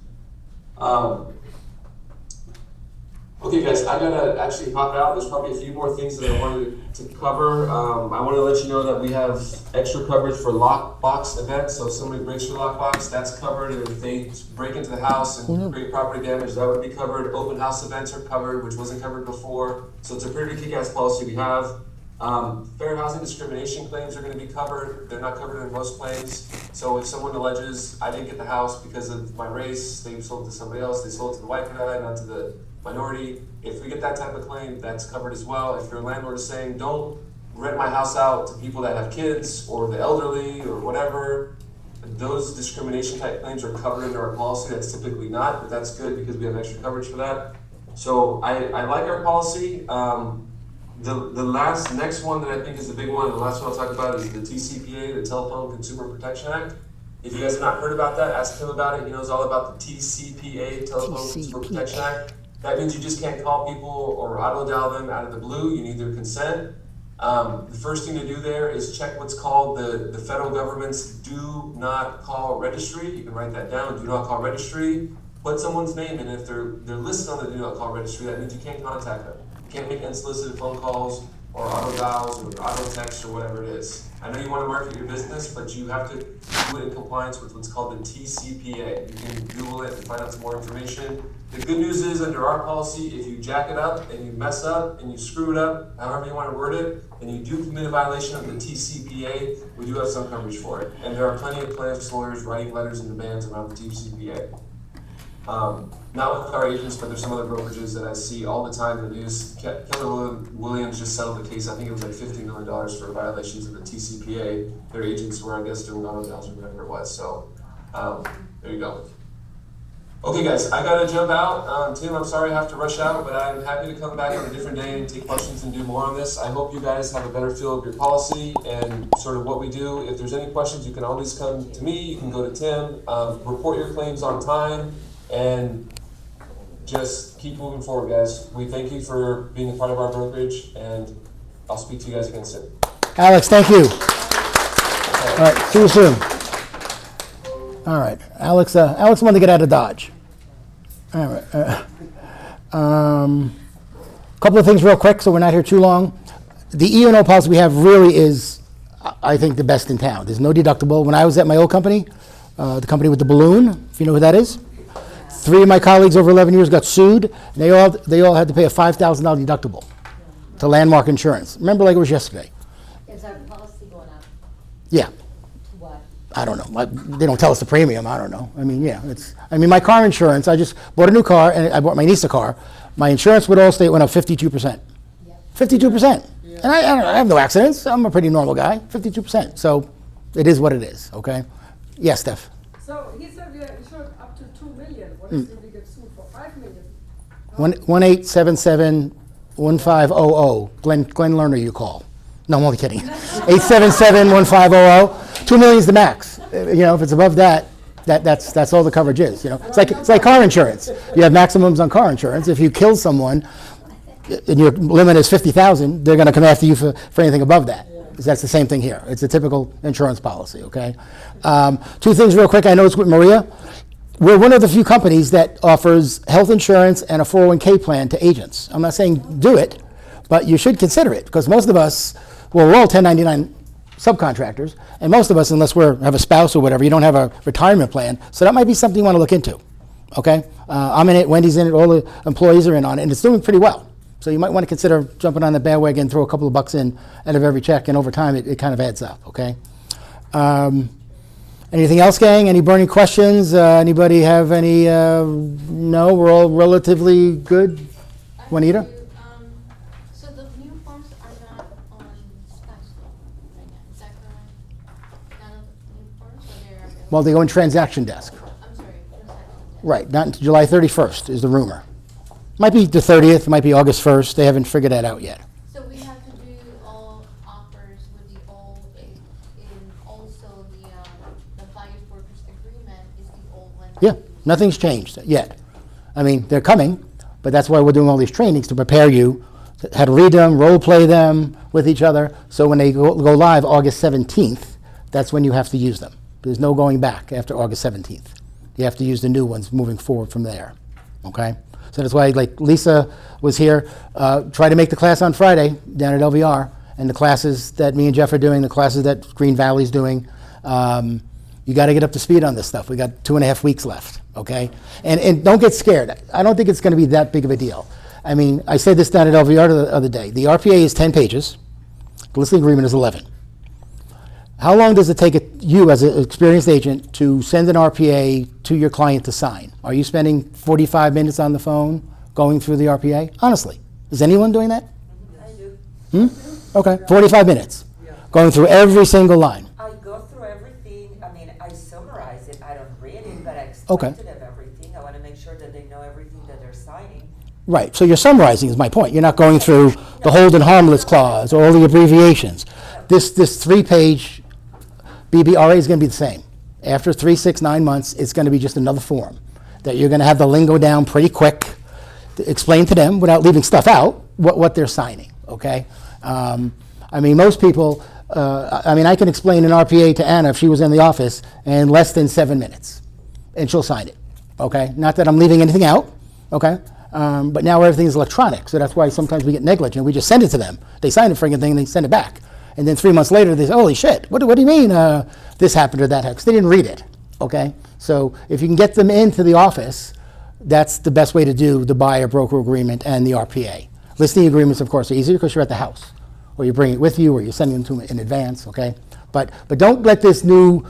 Okay guys, I gotta actually hop out. There's probably a few more things that I wanted to cover. I want to let you know that we have extra coverage for lockbox events. So if somebody breaks your lockbox, that's covered. If they break into the house and create property damage, that would be covered. Open house events are covered, which wasn't covered before. So it's a pretty kick-ass policy we have. Fair housing discrimination claims are going to be covered. They're not covered in most claims. So if someone alleges, I didn't get the house because of my race, they sold it to somebody else, they sold it to the white guy, not to the minority. If we get that type of claim, that's covered as well. If your landlord is saying, don't rent my house out to people that have kids or the elderly or whatever, those discrimination type claims are covered under our policy. That's typically not, but that's good because we have extra coverage for that. So I like our policy. The next one that I think is the big one, and the last one I'll talk about is the TCPA, the Telephone Consumer Protection Act. If you guys have not heard about that, ask him about it. He knows all about the TCPA, Telephone Consumer Protection Act. That means you just can't call people or auto dial them out of the blue. You need their consent. The first thing to do there is check what's called the federal government's do not call registry. You can write that down, do not call registry. Put someone's name in. If they're listed on the do not call registry, that means you can't contact them. You can't make unsolicited phone calls or auto dials or auto text or whatever it is. I know you want to market your business, but you have to do it in compliance with what's called the TCPA. You can Google it and find out some more information. The good news is under our policy, if you jack it up and you mess up and you screw it up, however you want to word it, and you do commit a violation of the TCPA, we do have some coverage for it. And there are plenty of plaintiffs' lawyers writing letters and demands around the TCPA. Not with our agents, but there's some other brokerages that I see all the time in the news. Keller Williams just settled the case. I think it was like $15 million for violations of the TCPA. Their agents were, I guess, doing auto dials or whatever it was. So there you go. Okay, guys, I gotta jump out. Tim, I'm sorry I have to rush out, but I'm happy to come back on a different day and take questions and do more on this. I hope you guys have a better feel of your policy and sort of what we do. If there's any questions, you can always come to me. You can go to Tim. Report your claims on time. And just keep moving forward, guys. We thank you for being a part of our brokerage, and I'll speak to you guys again soon. Alex, thank you. All right, see you soon. All right, Alex wanted to get out of Dodge. All right. Couple of things real quick, so we're not here too long. The E&O policy we have really is, I think, the best in town. There's no deductible. When I was at my old company, the company with the balloon, if you know who that is, 3 of my colleagues over 11 years got sued, and they all had to pay a $5,000 deductible to Landmark Insurance. Remember like it was yesterday. Is our policy going up? Yeah. To what? I don't know. They don't tell us the premium. I don't know. I mean, yeah. My car insurance, I just bought a new car, and I bought my niece a car. My insurance with Allstate went up 52%. Yeah. 52%. Yeah. And I have no accidents. I'm a pretty normal guy. 52%. So it is what it is, okay? Yes, Steph. So he said we are insured up to 2 million, what if we get sued for 5 million? 1-877-1500. Glenn Lerner, you call. No, I'm only kidding. 877-1500. 2 million is the max. If it's above that, that's all the coverage is. It's like car insurance. You have maximums on car insurance. If you kill someone and your limit is 50,000, they're going to come after you for anything above that. That's the same thing here. It's a typical insurance policy. Okay. 2 things real quick. I know it's with Maria. We're one of the few companies that offers health insurance and a 401k plan to agents. I'm not saying do it, but you should consider it, because most of us, we're all 1099 subcontractors, and most of us, unless we have a spouse or whatever, you don't have a retirement plan. So that might be something you want to look into. Okay, I'm in it. Wendy's in it. All the employees are in on it, and it's doing pretty well. So you might want to consider jumping on the bandwagon, throw a couple of bucks in out of every check, and over time it kind of adds up. Okay. Anything else, gang? Any burning questions? Anybody have any? No, we're all relatively good. Juanita? So the new forms are not on Skype right now, is that correct? None of the new forms, or they're available? Well, they go in transaction desk. I'm sorry, transaction. Right, not until July 31st is the rumor. Might be the 30th, might be August 1st. They haven't figured that out yet. So we have to do all offers with the old, and also the fire workers agreement is the old one. Yeah, nothing's changed yet. I mean, they're coming, but that's why we're doing all these trainings, to prepare you how to read them, role play them with each other. So when they go live August 17th, that's when you have to use them. There's no going back after August 17th. You have to use the new ones moving forward from there. Okay? So that's why, like Lisa was here, try to make the class on Friday down at LVR, and the classes that me and Jeff are doing, the classes that Green Valley's doing, you got to get up to speed on this stuff. We got 2.5 weeks left, okay? And don't get scared. I don't think it's going to be that big of a deal. I mean, I said this down at LVR the other day. The RPA is 10 pages. The listing agreement is 11. How long does it take you as an experienced agent to send an RPA to your client to sign? Are you spending 45 minutes on the phone going through the RPA? Honestly, is anyone doing that? I do. Okay, 45 minutes. Going through every single line. I go through everything. I mean, I summarize it. I don't read it, but I explain to them everything. I want to make sure that they know everything that they're signing. Right, so you're summarizing is my point. You're not going through the hold and harmless clause or all the abbreviations. This 3-page BBRA is going to be the same. After 3, 6, 9 months, it's going to be just another form that you're going to have the lingo down pretty quick to explain to them without leaving stuff out what they're signing, okay? I mean, most people, I can explain an RPA to Anna if she was in the office in less than 7 minutes, and she'll sign it, okay? Not that I'm leaving anything out, okay? But now everything is electronic, so that's why sometimes we get negligent. We just send it to them. They sign the friggin' thing and they send it back. And then 3 months later, they say, holy shit, what do you mean this happened or that happened? 'Cause they didn't read it, okay? So if you can get them into the office, that's the best way to do the buyer-broker agreement and the RPA. Listing agreements, of course, are easier because you're at the house, or you bring it with you, or you're sending them to them in advance, okay? But don't let these new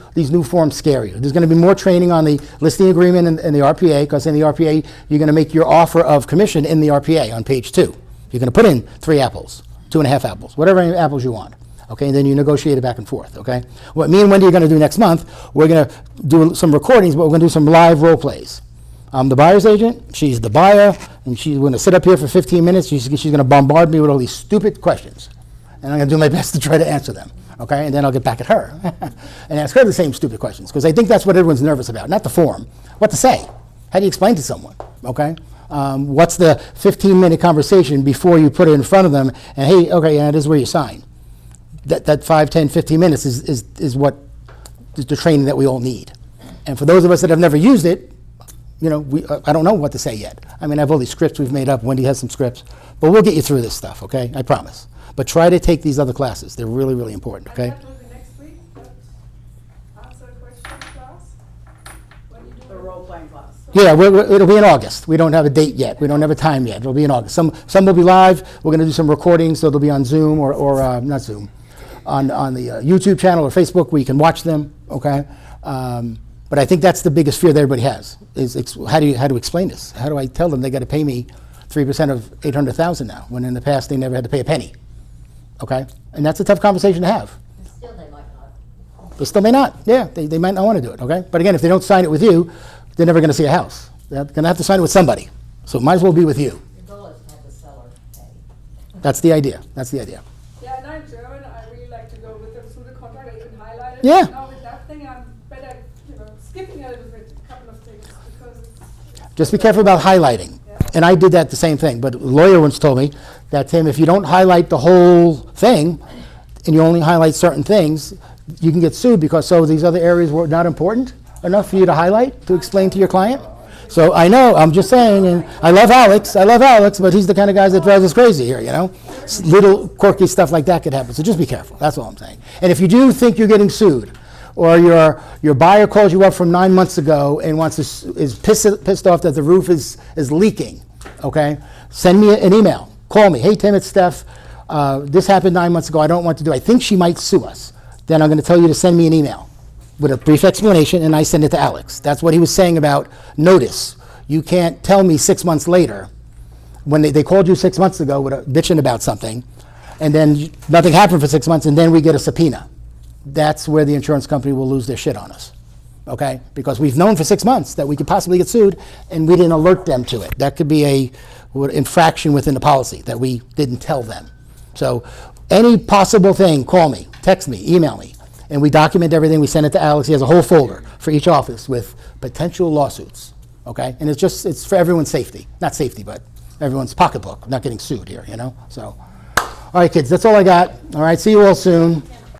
forms scare you. There's going to be more training on the listing agreement and the RPA, because in the RPA, you're going to make your offer of commission in the RPA on page 2. You're going to put in 3 apples, 2.5 apples, whatever apples you want. Okay, and then you negotiate it back and forth, okay? What me and Wendy are going to do next month, we're going to do some recordings, but we're going to do some live role plays. I'm the buyer's agent, she's the buyer, and she's going to sit up here for 15 minutes. She's going to bombard me with all these stupid questions, and I'm going to do my best to try to answer them, okay? And then I'll get back at her and ask her the same stupid questions, because I think that's what everyone's nervous about, not the form. What to say? How do you explain to someone, okay? What's the 15-minute conversation before you put it in front of them, and hey, okay, yeah, this is where you sign. That 5, 10, 15 minutes is what is the training that we all need. And for those of us that have never used it, I don't know what to say yet. I mean, I have all these scripts we've made up. Wendy has some scripts. But we'll get you through this stuff, okay? I promise. But try to take these other classes. They're really, really important, okay? That will be next week, but answer question class? When you do the role-playing class? Yeah, it'll be in August. We don't have a date yet. We don't have a time yet. It'll be in August. Some will be live. We're going to do some recordings, so they'll be on Zoom or not Zoom. On the YouTube channel or Facebook where you can watch them, okay? But I think that's the biggest fear that everybody has, is how to explain this? How do I tell them they got to pay me 3% of $800,000 now, when in the past they never had to pay a penny, okay? And that's a tough conversation to have. Still, they might not. They still may not, yeah, they might not want to do it, okay? But again, if they don't sign it with you, they're never gonna see a house. They're gonna have to sign it with somebody. So it might as well be with you. The goal is to have the seller pay. That's the idea. That's the idea. Yeah, and I'm German, I really like to go with them through the contract, I even highlight it. Yeah. Now with that thing, I'm better, skipping a little bit, a couple of things, because it's. Just be careful about highlighting. And I did that the same thing, but a lawyer once told me that, Tim, if you don't highlight the whole thing, and you only highlight certain things, you can get sued because these other areas were not important enough for you to highlight, to explain to your client. So I know, I'm just saying, and I love Alex, but he's the kind of guy that drives us crazy here, Little quirky stuff like that could happen, so just be careful, that's all I'm saying. And if you do think you're getting sued, or your buyer calls you up from 9 months ago and is pissed off that the roof is leaking, okay? Send me an email, call me, hey Tim, it's Steph, this happened 9 months ago, I don't want to do, I think she might sue us. Then I'm gonna tell you to send me an email with a brief explanation, and I send it to Alex. That's what he was saying about notice. You can't tell me 6 months later, when they called you 6 months ago with bitching about something, and then nothing happened for 6 months, and then we get a subpoena. That's where the insurance company will lose their shit on us, okay? Because we've known for 6 months that we could possibly get sued, and we didn't alert them to it. That could be a infraction within the policy that we didn't tell them. So any possible thing, call me, text me, email me, and we document everything. We send it to Alex. He has a whole folder for each office with potential lawsuits, okay? And it's for everyone's safety. Not safety, but everyone's pocketbook, not getting sued here, So, all right, kids, that's all I got. All right, see you all soon.